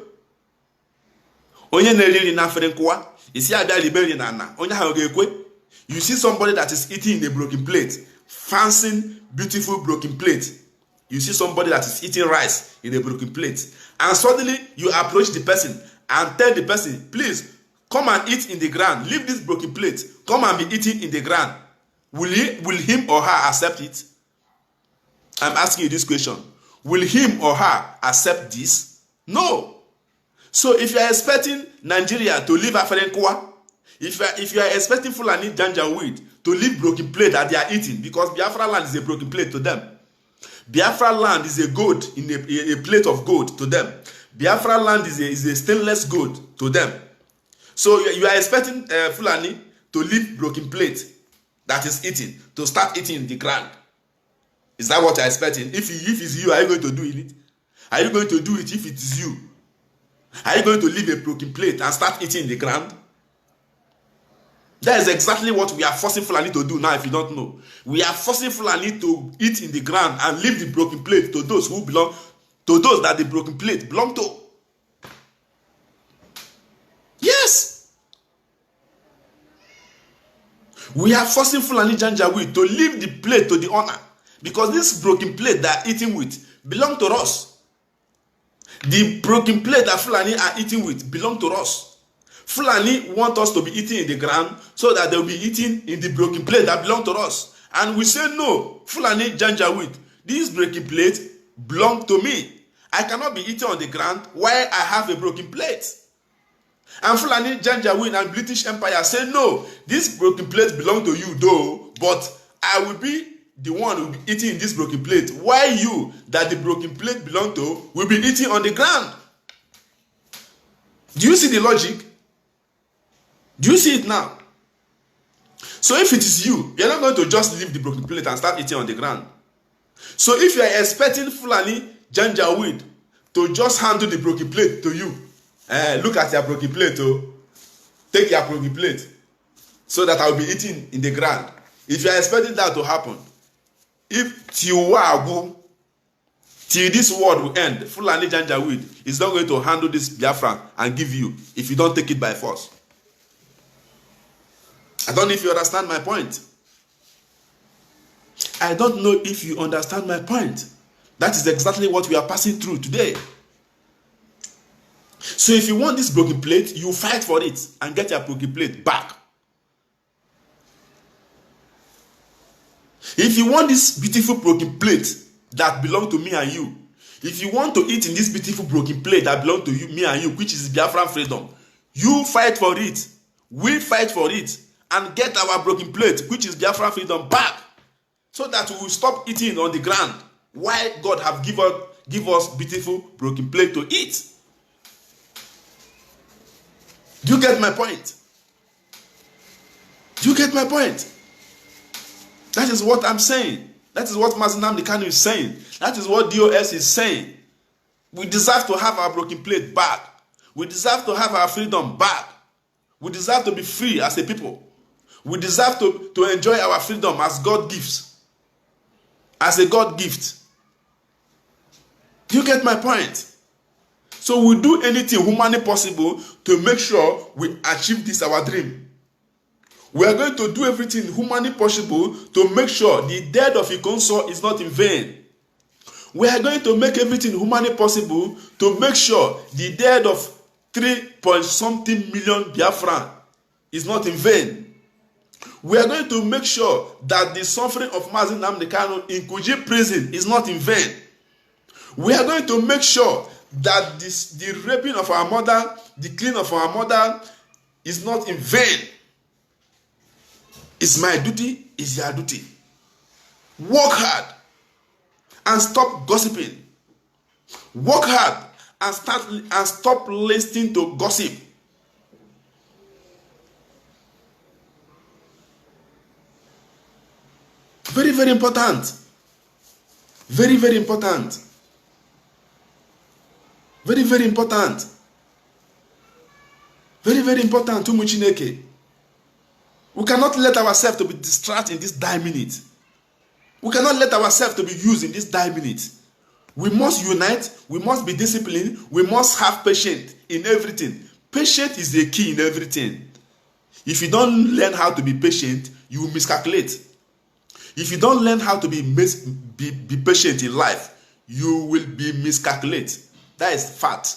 Onye na-eriri na afere nkụwa isi abịa liberi na ana. Onye ahụ ga-ekwe? You see somebody that is eating in a broken plate, fancy, beautiful broken plate. You see somebody that is eating rice in a broken plate, and suddenly you approach the person and tell the person, please come and eat in the ground. Leave this broken plate. Come and be eating in the ground. Will him or her accept it? I'm asking you this question. Will him or her accept this? No. So if you are expecting Nigeria to leave Aferenkwa, if you are expecting Fulani Janjaweed to leave broken plate that they are eating, because Biafra land is a broken plate to them. Biafra land is a gold in a plate of gold to them. Biafra land is a stainless gold to them. So you are expecting Fulani to leave broken plate that is eating, to start eating in the ground. Is that what you are expecting? If it's you, are you going to do it? Are you going to do it if it is you? Are you going to leave a broken plate and start eating in the ground? That is exactly what we are forcing Fulani to do now, if you don't know. We are forcing Fulani to eat in the ground and leave the broken plate to those who belong, to those that the broken plate belong to. Yes. We are forcing Fulani Janjaweed to leave the plate to the owner. Because this broken plate they are eating with belong to us. The broken plate that Fulani are eating with belong to us. Fulani want us to be eating in the ground so that they will be eating in the broken plate that belong to us. And we say no, Fulani Janjaweed, this broken plate belong to me. I cannot be eating on the ground while I have a broken plate. And Fulani Janjaweed and British Empire say no, this broken plate belong to you though, but I will be the one who will be eating in this broken plate, while you, that the broken plate belong to, will be eating on the ground. Do you see the logic? Do you see it now? So if it is you, you're not going to just leave the broken plate and start eating on the ground. So if you are expecting Fulani Janjaweed to just handle the broken plate to you, look at your broken plate, take your broken plate, so that I will be eating in the ground. If you are expecting that to happen, if till this world will end, Fulani Janjaweed is not going to handle this Biafra and give you if you don't take it by force. I don't know if you understand my point. I don't know if you understand my point. That is exactly what we are passing through today. So if you want this broken plate, you fight for it and get your broken plate back. If you want this beautiful broken plate that belongs to me and you If you want to eat in this beautiful broken plate that belongs to you, me and you, which is Biafran freedom, you fight for it. We fight for it and get our broken plate, which is Biafran freedom, back, so that we will stop eating on the ground. Why God have give us beautiful broken plate to eat? Do you get my point? Do you get my point? That is what I'm saying. That is what Mazi Nnamdi Kanu is saying. That is what DOS is saying. We deserve to have our broken plate back. We deserve to have our freedom back. We deserve to be free as a people. We deserve to enjoy our freedom as God gives. As a God gift. Do you get my point? So we do anything humanly possible to make sure we achieve this, our dream. We are going to do everything humanly possible to make sure the death of Ikonso is not in vain. We are going to make everything humanly possible to make sure the death of 3-point-something million Biafran is not in vain. We are going to make sure that the suffering of Mazi Nnamdi Kanu in Kuje prison is not in vain. We are going to make sure that the raping of our mother, the killing of our mother is not in vain. It's my duty, it's your duty. Work hard and stop gossiping. Work hard and stop listening to gossip. Very, very important. Very, very important. Very, very important. Very, very important. Umu Chineke. We cannot let ourselves to be distracted in this dying minute. We cannot let ourselves to be used in this dying minute. We must unite. We must be disciplined. We must have patience in everything. Patience is the key in everything. If you don't learn how to be patient, you will miscalculate. If you don't learn how to be patient in life, you will be miscalculate. That is fact.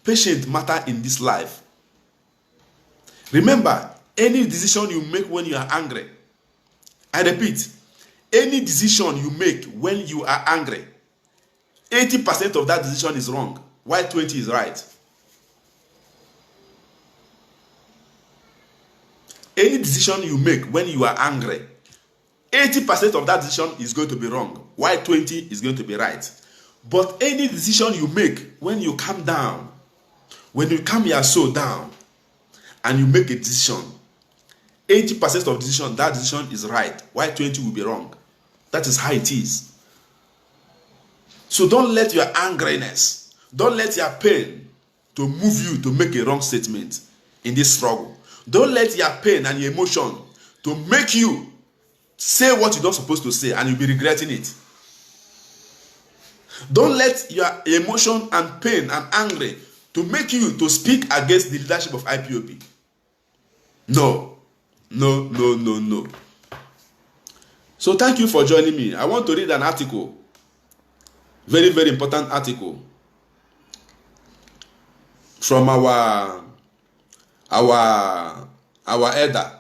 Patience matters in this life. Remember, any decision you make when you are angry, I repeat, any decision you make when you are angry, 80% of that decision is wrong, while 20% is right. Any decision you make when you are angry, 80% of that decision is going to be wrong, while 20% is going to be right. But any decision you make when you calm down, when you calm your soul down, and you make a decision, 80% of decision, that decision is right, while 20% will be wrong. That is how it is. So don't let your angriness, don't let your pain to move you to make a wrong statement in this struggle. Don't let your pain and your emotion to make you say what you're not supposed to say and you'll be regretting it. Don't let your emotion and pain and anger to make you to speak against the leadership of IPOB. No. No, no, no, no. So thank you for joining me. I want to read an article. Very, very important article. From our elder.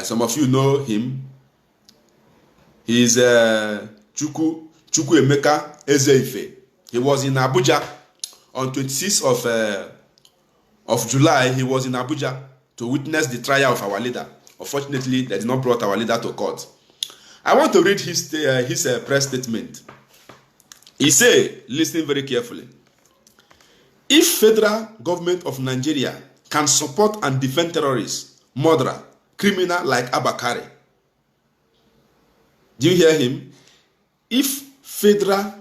Some of you know him. He is Chukwuemeka Ezeife. He was in Abuja on 26th of July. He was in Abuja to witness the trial of our leader. Unfortunately, they did not brought our leader to court. I want to read his press statement. He said, listen very carefully. If federal government of Nigeria can support and defend terrorists, murderer, criminal like Abakari, do you hear him? If federal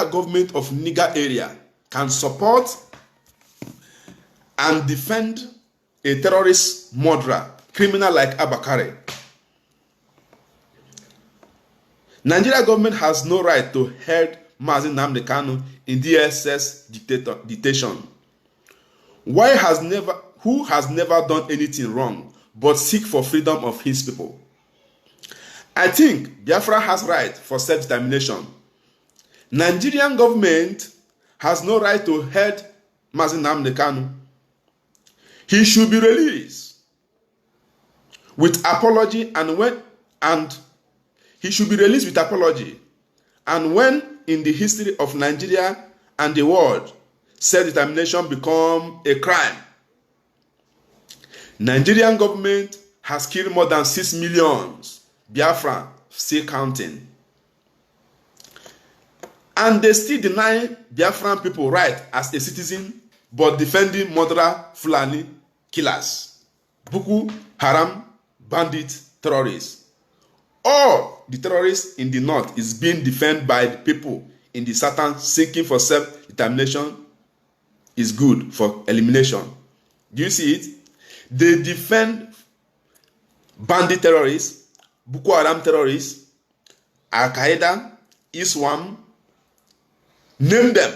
government of Niger area can support and defend a terrorist, murderer, criminal like Abakari, Nigeria government has no right to hold Mazi Nnamdi Kanu in DSS detention. Who has never done anything wrong but seek for freedom of his people? I think Biafra has right for self-determination. Nigerian government has no right to hold Mazi Nnamdi Kanu. He should be released with apology, and he should be released with apology And when in the history of Nigeria and the world self-determination become a crime, Nigerian government has killed more than 6 million Biafran, still counting. And they still deny Biafran people right as a citizen, but defending murderer, Fulani killers, Boko Haram bandit terrorists. All the terrorists in the north is being defended by the people in the southern seeking for self-determination is good for elimination. Do you see it? They defend bandit terrorists, Boko Haram terrorists, Al-Qaeda, Islam, name them.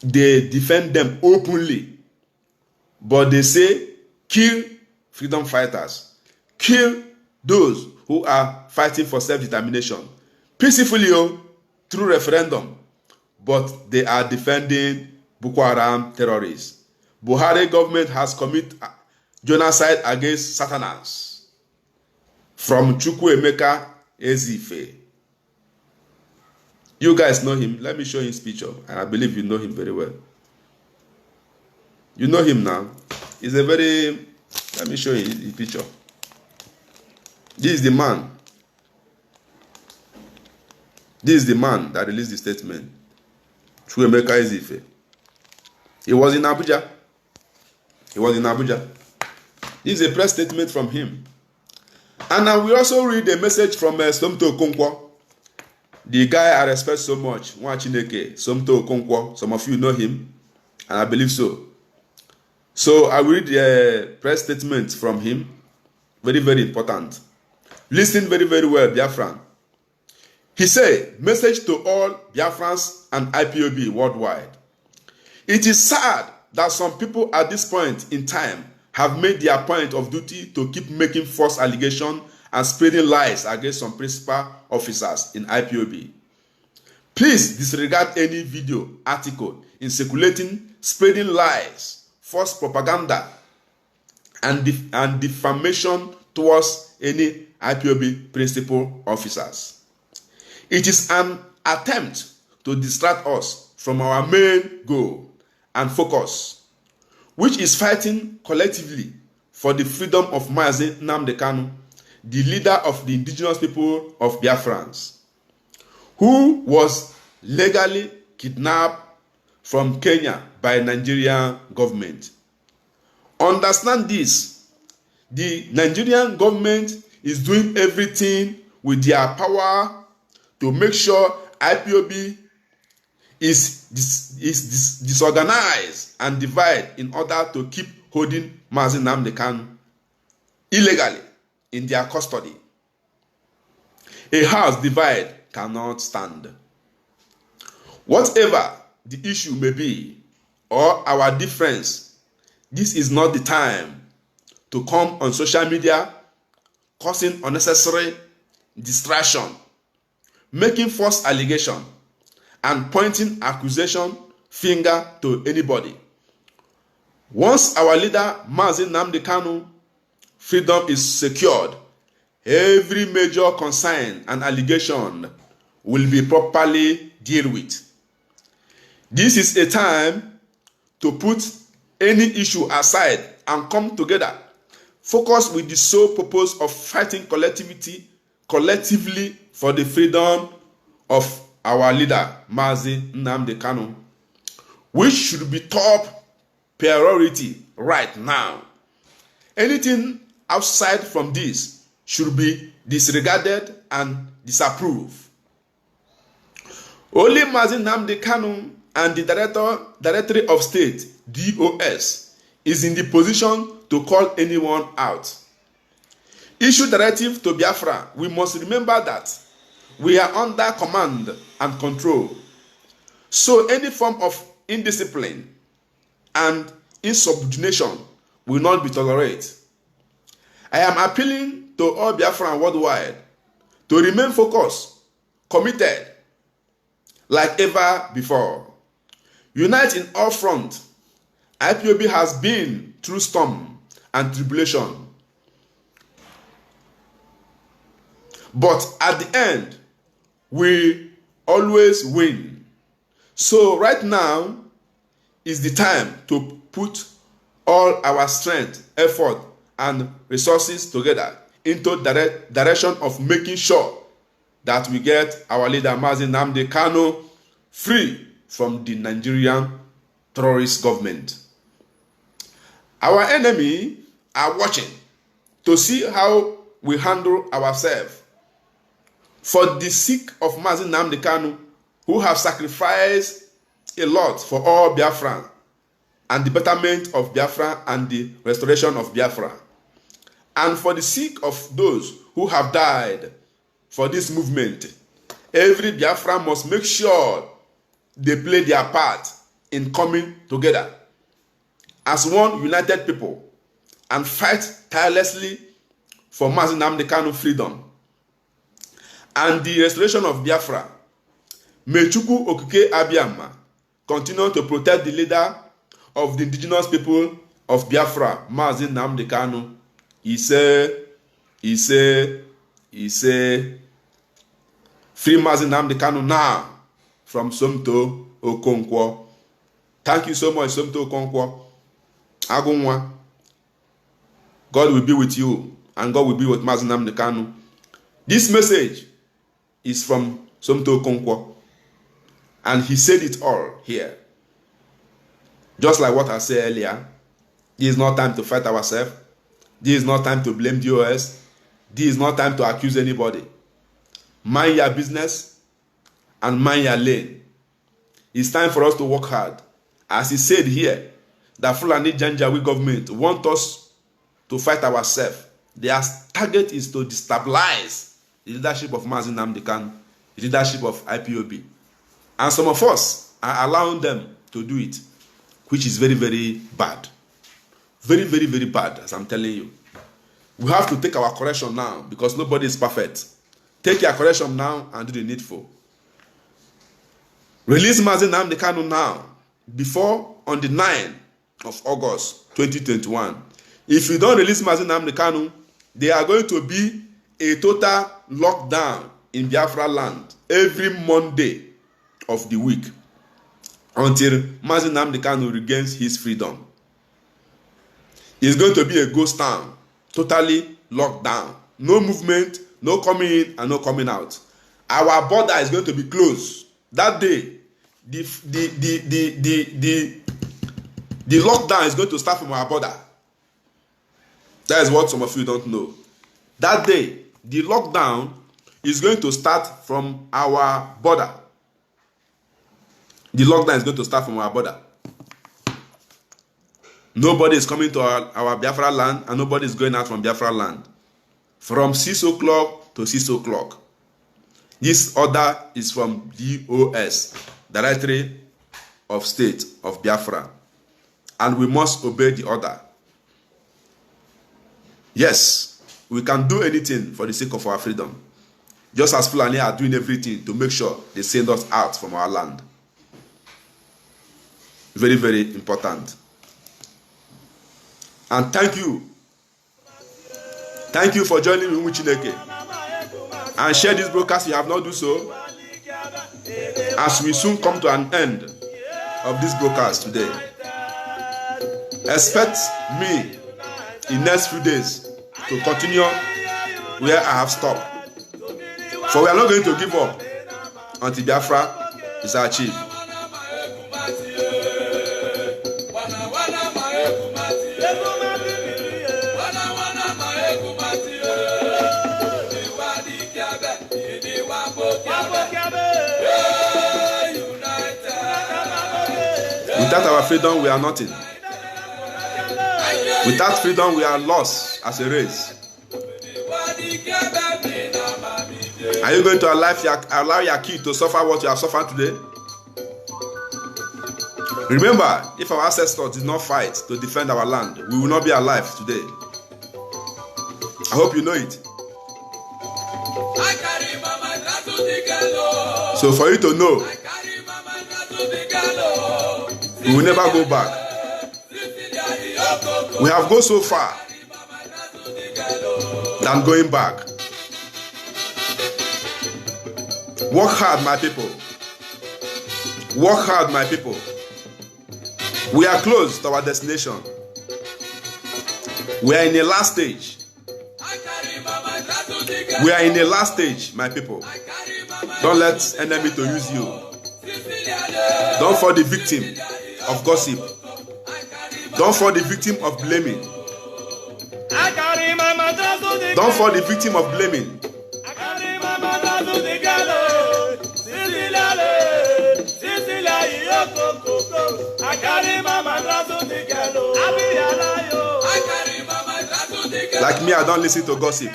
They defend them openly. But they say, kill freedom fighters. Kill those who are fighting for self-determination. Peacefully, through referendum. But they are defending Boko Haram terrorists. Buhari government has committed genocide against Southerners. From Chukwuemeka Ezife. You guys know him. Let me show you his picture. And I believe you know him very well. You know him now. He's a very... Let me show you his picture. This is the man. This is the man that released the statement. Chukwuemeka Ezife. He was in Abuja. This is a press statement from him. And I will also read a message from Somto Okonkwo. The guy I respect so much, Nwachineke, Somto Okonkwo. Some of you know him, and I believe so. So I will read the press statement from him. Very, very important. Listen very, very well, Biafran. He said, message to all Biafrans and IPOB worldwide. It is sad that some people at this point in time have made their point of duty to keep making false allegations and spreading lies against some principal officers in IPOB. Please disregard any video, article in circulating, spreading lies, false propaganda, and defamation towards any IPOB principal officers. It is an attempt to distract us from our main goal and focus, which is fighting collectively for the freedom of Mazi Nnamdi Kanu, the leader of the indigenous people of Biafrans, who was legally kidnapped from Kenya by Nigerian government. Understand this. The Nigerian government is doing everything with their power to make sure IPOB is disorganized and divided in order to keep holding Mazi Nnamdi Kanu illegally in their custody. A house divided cannot stand. Whatever the issue may be or our difference, this is not the time to come on social media causing unnecessary distraction, making false allegation, and pointing accusation finger to anybody. Once our leader Mazi Nnamdi Kanu freedom is secured, every major concern and allegation will be properly dealt with. This is a time to put any issue aside and come together, focus with the sole purpose of fighting collectively for the freedom of our leader Mazi Nnamdi Kanu, which should be top priority right now. Anything outside from this should be disregarded and disapproved. Only Mazi Nnamdi Kanu and the Directorate of State, DOS, is in the position to call anyone out. Issue directive to Biafra. We must remember that we are under command and control. So any form of indiscipline and insubordination will not be tolerated. I am appealing to all Biafran worldwide to remain focused, committed, like ever before. Unite in all fronts. IPOB has been through storm and tribulation. But at the end, will always win. So right now is the time to put all our strength, effort, and resources together into direction of making sure that we get our leader Mazi Nnamdi Kanu free from the Nigerian terrorist government. Our enemy are watching to see how we handle ourselves. For the sake of Mazi Nnamdi Kanu, who have sacrificed a lot for all Biafran and the betterment of Biafra and the restoration of Biafra, and for the sake of those who have died for this movement, every Biafran must make sure they play their part in coming together as one united people and fight tirelessly for Mazi Nnamdi Kanu freedom and the restoration of Biafra. May Chukwu Okike Abiyama continue to protect the leader of the indigenous people of Biafra, Mazi Nnamdi Kanu. He say, free Mazi Nnamdi Kanu now from Somto Okonkwo. Thank you so much, Somto Okonkwo. Agunwa. God will be with you, and God will be with Mazi Nnamdi Kanu. This message is from Somto Okonkwo, and he said it all here. Just like what I said earlier, this is not time to fight ourselves. This is not time to blame DOS. This is not time to accuse anybody. Mind your business and mind your lane. It's time for us to work hard. As he said here, the Fulani Janjaweed government want us to fight ourselves. Their target is to destabilize the leadership of Mazi Nnamdi Kanu, the leadership of IPOB. And some of us are allowing them to do it, which is very, very bad. Very, very, very bad, as I'm telling you. We have to take our correction now because nobody is perfect. Take your correction now and do the needful. Release Mazi Nnamdi Kanu now, before on the 9th of August 2021. If you don't release Mazi Nnamdi Kanu, there are going to be a total lockdown in Biafra land every Monday of the week until Mazi Nnamdi Kanu regains his freedom. It's going to be a ghost town, totally locked down. No movement, no coming in and no coming out. Our border is going to be closed. That day, the lockdown is going to start from our border. That is what some of you don't know. That day, the lockdown is going to start from our border. The lockdown is going to start from our border. Nobody is coming to our Biafra land and nobody is going out from Biafra land. From 6 o'clock to 6 o'clock. This order is from DOS, Directory of State of Biafra. And we must obey the order. Yes, we can do anything for the sake of our freedom. Just as Fulani are doing everything to make sure they send us out from our land. Very, very important. And thank you. Thank you for joining me, Chineke. And share this broadcast if you have not done so. As we soon come to an end of this broadcast today. Expect me in next few days to continue where I have stopped. For we are not going to give up until Biafra is achieved. Without our freedom, we are nothing. Without freedom, we are lost as a race. Are you going to allow your kid to suffer what you have suffered today? Remember, if our ancestors did not fight to defend our land, we will not be alive today. I hope you know it. So for you to know, we will never go back. We have gone so far than going back. Work hard, my people. Work hard, my people. We are close to our destination. We are in the last stage. We are in the last stage, my people. Don't let enemy to use you. Don't fall the victim of gossip. Don't fall the victim of blaming. Don't fall the victim of blaming. Like me, I don't listen to gossip.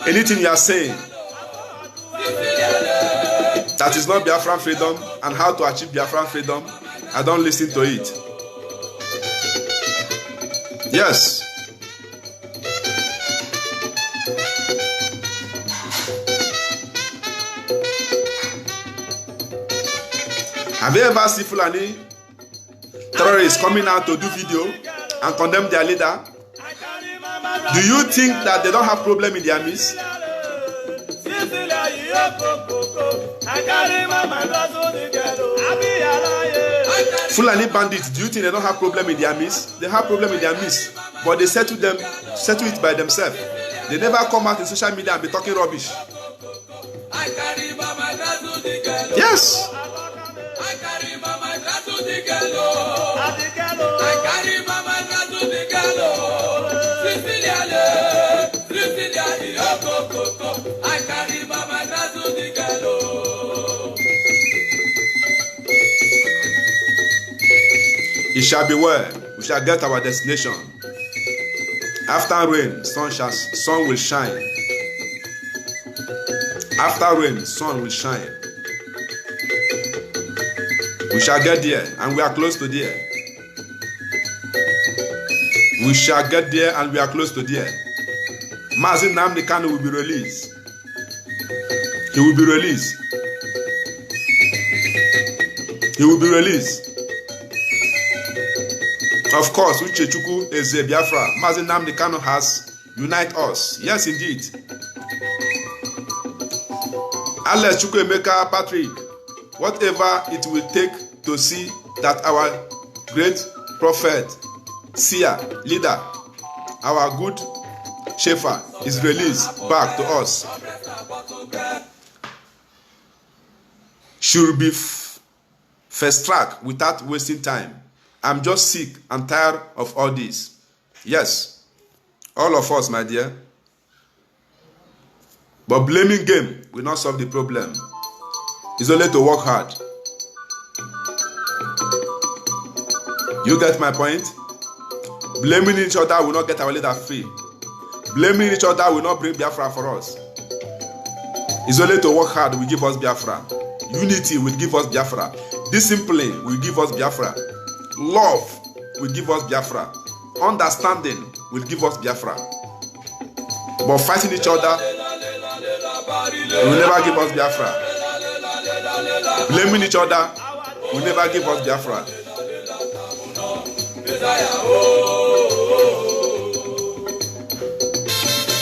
Anything you are saying that is not Biafran freedom and how to achieve Biafran freedom, I don't listen to it. Yes. Have you ever seen Fulani terrorists coming out to do video and condemn their leader? Do you think that they don't have problem in their midst? Fulani bandits, do you think they don't have problem in their midst? They have problem in their midst, but they settle it by themselves. They never come out in social media and be talking rubbish. Yes. It shall be well. We shall get our destination. After rain, sun will shine. After rain, sun will shine. We shall get there, and we are close to there. We shall get there, and we are close to there. Mazi Nnamdi Kanu will be released. He will be released. He will be released. Of course, Uchechukwu is a Biafra. Mazi Nnamdi Kanu has unite us. Yes, indeed. Alex Chukwuemeka Patrick, whatever it will take to see that our great prophet, seer, leader, our good shepherd is released back to us, should be first track without wasting time. I'm just sick and tired of all this. Yes, all of us, my dear. But blaming game will not solve the problem. It's only to work hard. You get my point? Blaming each other will not get our leader free. Blaming each other will not bring Biafra for us. It's only to work hard will give us Biafra. Unity will give us Biafra. Discipline will give us Biafra. Love will give us Biafra. Understanding will give us Biafra. But fighting each other will never give us Biafra. Blaming each other will never give us Biafra.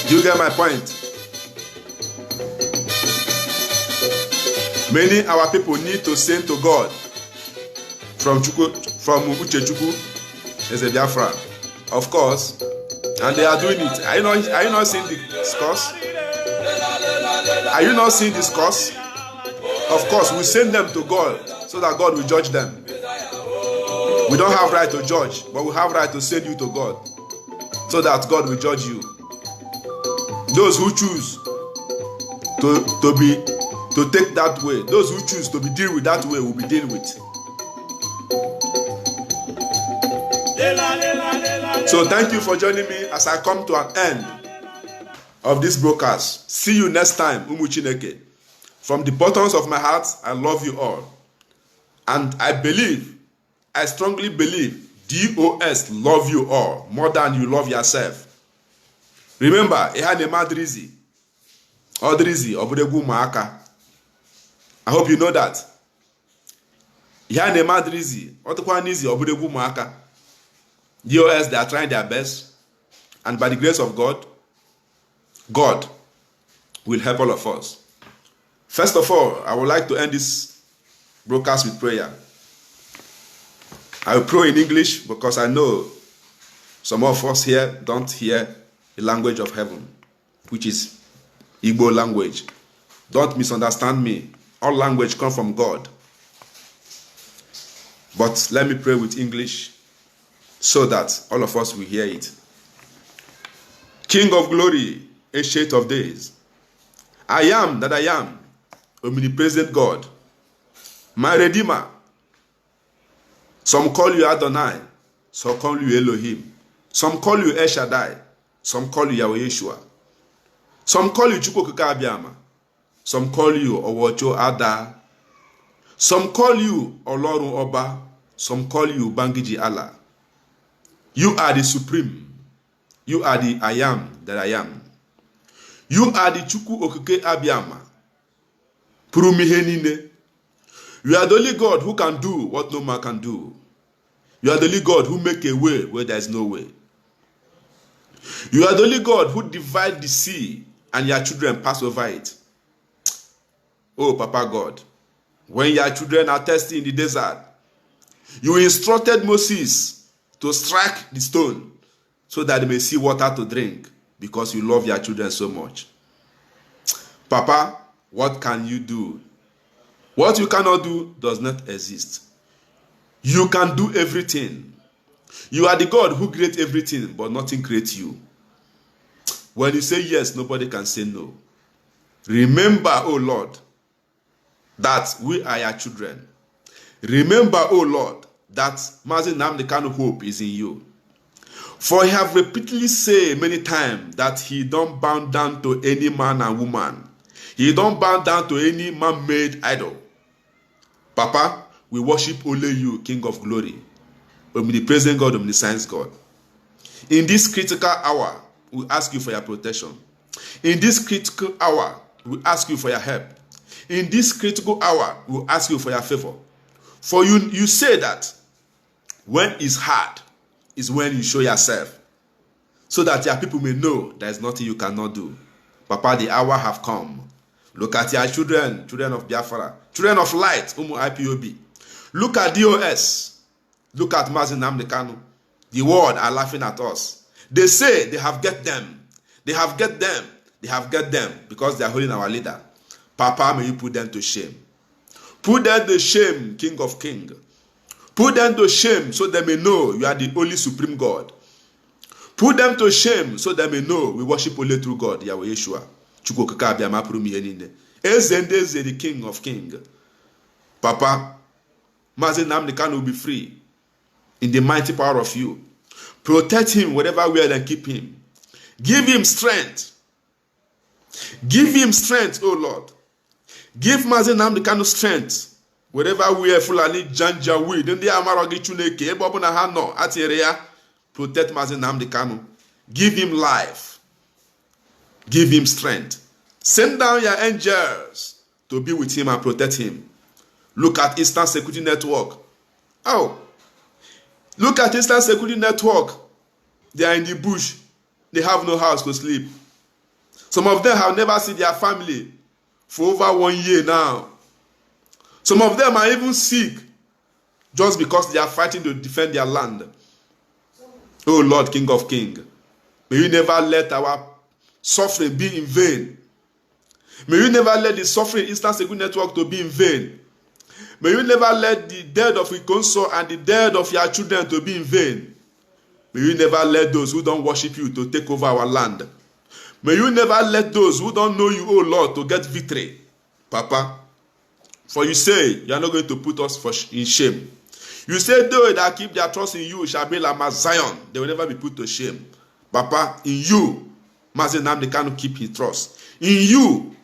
You get my point? Many our people need to send to God from Uchechukwu is a Biafra, of course, and they are doing it. Are you not seeing the scores? Are you not seeing the scores? Of course, we send them to God so that God will judge them. We don't have right to judge, but we have right to send you to God so that God will judge you. Those who choose to take that way, those who choose to be deal with that way will be dealt with. So thank you for joining me as I come to an end of this broadcast. See you next time, Umu Chineke. From the bottoms of my heart, I love you all. And I strongly believe, DOS love you all more than you love yourself. Remember, Ihane Odrizi, Obudegu Maaka. I hope you know that. Ihane Madrizi, Otukwanizi, Obudegu Maaka. DOS, they are trying their best. And by the grace of God, God will help all of us. First of all, I would like to end this broadcast with prayer. I will pray in English because I know some of us here don't hear the language of heaven, which is Igbo language. Don't misunderstand me. All language comes from God. But let me pray with English so that all of us will hear it. King of glory, ancient of days, I am that I am, omnipresent God, my Redeemer. Some call you Adonai, some call you Elohim, some call you El Shaddai, some call you Yahweh Yeshua, some call you Chukwuka Abiyama, some call you Owocho Ada, some call you Olorun Oba, some call you Bangiji Allah. You are the supreme. You are the I am that I am. You are the Chukwu Okike Abiyama. Purumihenine. You are the only God who can do what no man can do. You are the only God who make a way where there is no way. You are the only God who divide the sea and your children pass over it. Oh, Papa God, when your children are thirsty in the desert, you instructed Moses to strike the stone so that they may see water to drink because you love your children so much. Papa, what can you do? What you cannot do does not exist. You can do everything. You are the God who creates everything, but nothing creates you. When you say yes, nobody can say no. Remember, oh Lord, that we are your children. Remember, oh Lord, that Mazi Nnamdi Kanu hope is in you. For he have repeatedly said many times that he don't bow down to any man and woman. He don't bow down to any man-made idol. Papa, we worship only you, King of glory, omnipresent God, omniscience God. In this critical hour, we ask you for your protection. In this critical hour, we ask you for your help. In this critical hour, we ask you for your favor. For you say that when it's hard is when you show yourself, so that your people may know there is nothing you cannot do. Papa, the hour have come. Look at your children, children of Biafra, children of light, IPOB. Look at DOS. Look at Mazi Nnamdi Kanu. The world are laughing at us. They say they have get them. They have get them. They have get them because they are holding our leader. Papa, may you put them to shame. Put them to shame, King of Kings. Put them to shame so they may know you are the only supreme God. Put them to shame so they may know we worship only through God, Yahweh Yeshua. Eze the King of Kings. Papa, Mazi Nnamdi Kanu will be free in the mighty power of you. Protect him wherever we are and keep him. Give him strength. Give him strength, oh Lord. Give Mazi Nnamdi Kanu strength. Wherever we are Fulani Janjaweed, then they are Marogi Chuneke, Ebobuna Hano, Atirea. Protect Mazi Nnamdi Kanu. Give him life. Give him strength. Send down your angels to be with him and protect him. Look at Eastern Security Network. Oh, look at Eastern Security Network. They are in the bush. They have no house to sleep. Some of them have never seen their family for over 1 year now. Some of them are even sick just because they are fighting to defend their land. Oh Lord, King of Kings, may you never let our suffering be in vain. May you never let the suffering Eastern Security Network to be in vain. May you never let the death of Ikonso and the death of your children to be in vain. May you never let those who don't worship you to take over our land. May you never let those who don't know you, oh Lord, to get victory. Papa, for you say you are not going to put us in shame. You say those that keep their trust in you shall be like Mount Zion. They will never be put to shame. Papa, in you, Mazi Nnamdi Kanu keep his trust. In you,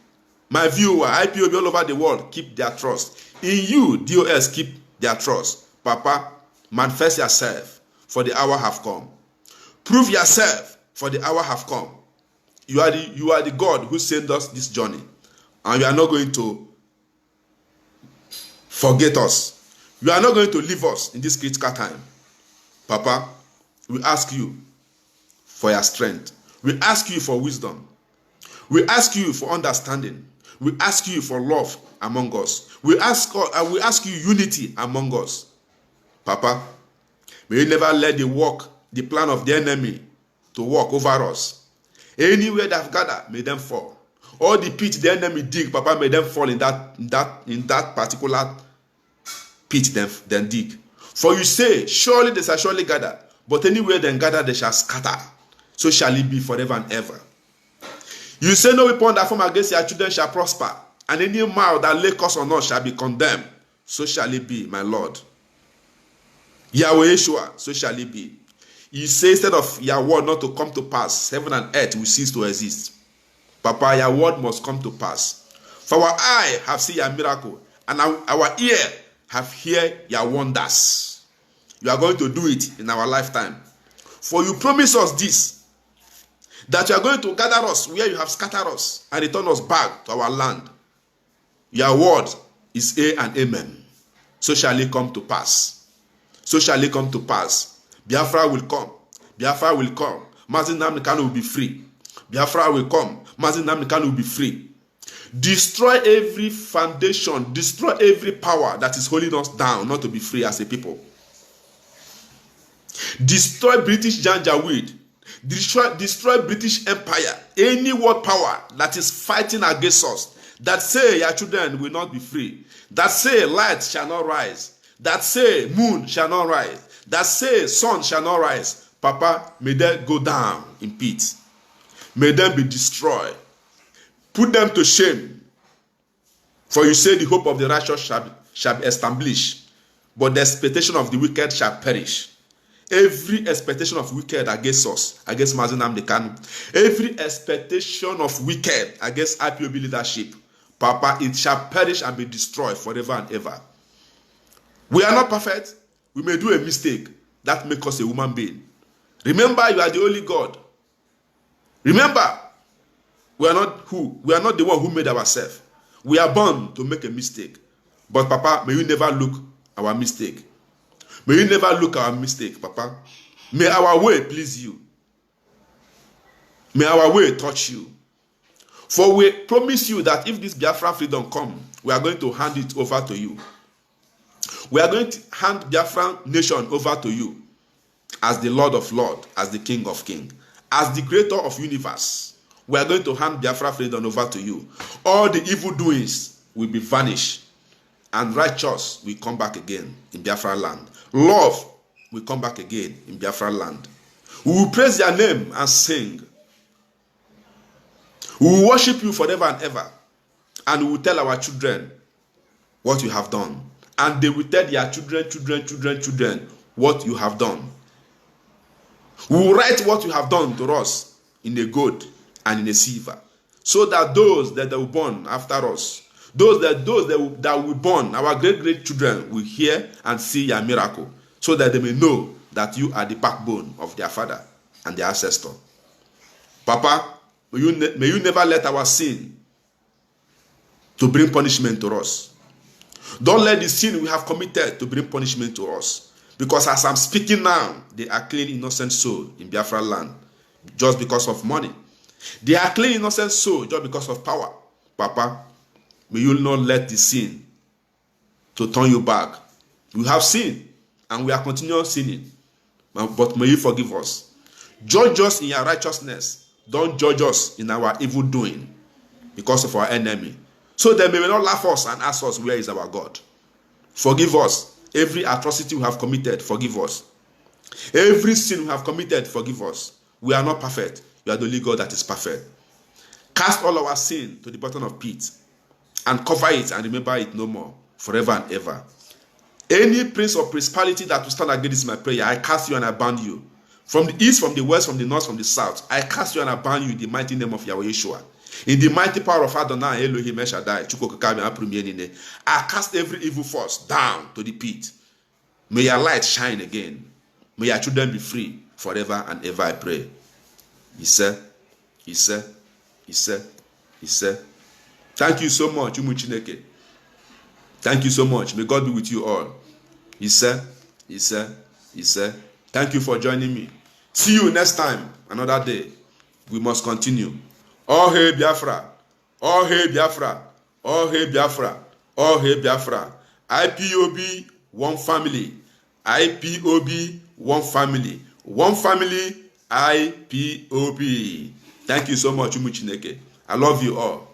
my viewer, IPOB all over the world, keep their trust. In you, DOS, keep their trust. Papa, manifest yourself, for the hour have come. Prove yourself, for the hour have come. You are the God who sent us this journey. And you are not going to forget us. You are not going to leave us in this critical time. Papa, we ask you for your strength. We ask you for wisdom. We ask you for understanding. We ask you for love among us. We ask you unity among us. Papa, may you never let the plan of the enemy to walk over us. Anywhere that have gathered, may them fall. All the pit the enemy dig, Papa, may them fall in that particular pit then dig. For you say, surely they shall surely gather, but anywhere they gather, they shall scatter. So shall it be forever and ever. You say no weapon that form against your children shall prosper, and any mouth that lay curse on us shall be condemned. So shall it be, my Lord. Yahweh Yeshua, so shall it be. You say instead of your word not to come to pass, heaven and earth will cease to exist. Papa, your word must come to pass. For our eye have seen your miracle, and our ear have heard your wonders. You are going to do it in our lifetime. For you promise us this, that you are going to gather us where you have scattered us and return us back to our land. Your word is A and Amen. So shall it come to pass. So shall it come to pass. Biafra will come. Biafra will come. Mazi Nnamdi Kanu will be free. Biafra will come. Mazi Nnamdi Kanu will be free. Destroy every foundation. Destroy every power that is holding us down not to be free as a people. Destroy British Janjaweed. Destroy British Empire. Any world power that is fighting against us, that say your children will not be free, that say light shall not rise, that say moon shall not rise, that say sun shall not rise, Papa, may they go down in pit. May them be destroyed. Put them to shame. For you say the hope of the righteous shall be established, but the expectation of the wicked shall perish. Every expectation of wicked against us, against Mazi Nnamdi Kanu, every expectation of wicked against IPOB leadership, Papa, it shall perish and be destroyed forever and ever. We are not perfect. We may do a mistake. That makes us a human being. Remember, you are the only God. Remember, we are not the one who made ourselves. We are born to make a mistake. But Papa, may you never look our mistake. May you never look our mistake, Papa. May our way please you. May our way touch you. For we promise you that if this Biafra freedom come, we are going to hand it over to you. We are going to hand Biafra nation over to you as the Lord of Lords, as the King of Kings, as the Creator of universe. We are going to hand Biafra freedom over to you. All the evil doings will be vanished, and righteous will come back again in Biafra land. Love will come back again in Biafra land. We will praise your name and sing. We will worship you forever and ever. And we will tell our children what you have done. And they will tell their children what you have done. We will write what you have done to us in a gold and in a silver, so that those that will born after us, those that will born, our great children, will hear and see your miracle, so that they may know that you are the backbone of their father and their ancestor. Papa, may you never let our sin to bring punishment to us. Don't let the sin we have committed to bring punishment to us. Because as I'm speaking now, they are killing innocent souls in Biafra land just because of money. They are killing innocent souls just because of power. Papa, may you not let the sin to turn you back. We have sinned and we are continuing sinning. But may you forgive us. Judge us in your righteousness. Don't judge us in our evil doing because of our enemy. So that they may not laugh us and ask us, where is our God? Forgive us. Every atrocity we have committed, forgive us. Every sin we have committed, forgive us. We are not perfect. You are the only God that is perfect. Cast all our sin to the bottom of pit and cover it and remember it no more, forever and ever. Any prince or principality that will stand against my prayer, I cast you and I ban you. From the east, from the west, from the north, from the south, I cast you and I ban you in the mighty name of Yahweh Yeshua. In the mighty power of Adonai, Elohim, El Shaddai, I cast every evil force down to the pit. May your light shine again. May your children be free forever and ever, I pray. He said. Thank you so much, Umu Chineke. Thank you so much. May God be with you all. He said. Thank you for joining me. See you next time, another day. We must continue. All hail Biafra. All hail Biafra. All hail Biafra. All hail Biafra. IPOB, one family. IPOB, one family. One family, IPOB. Thank you so much, Umu Chineke. I love you all.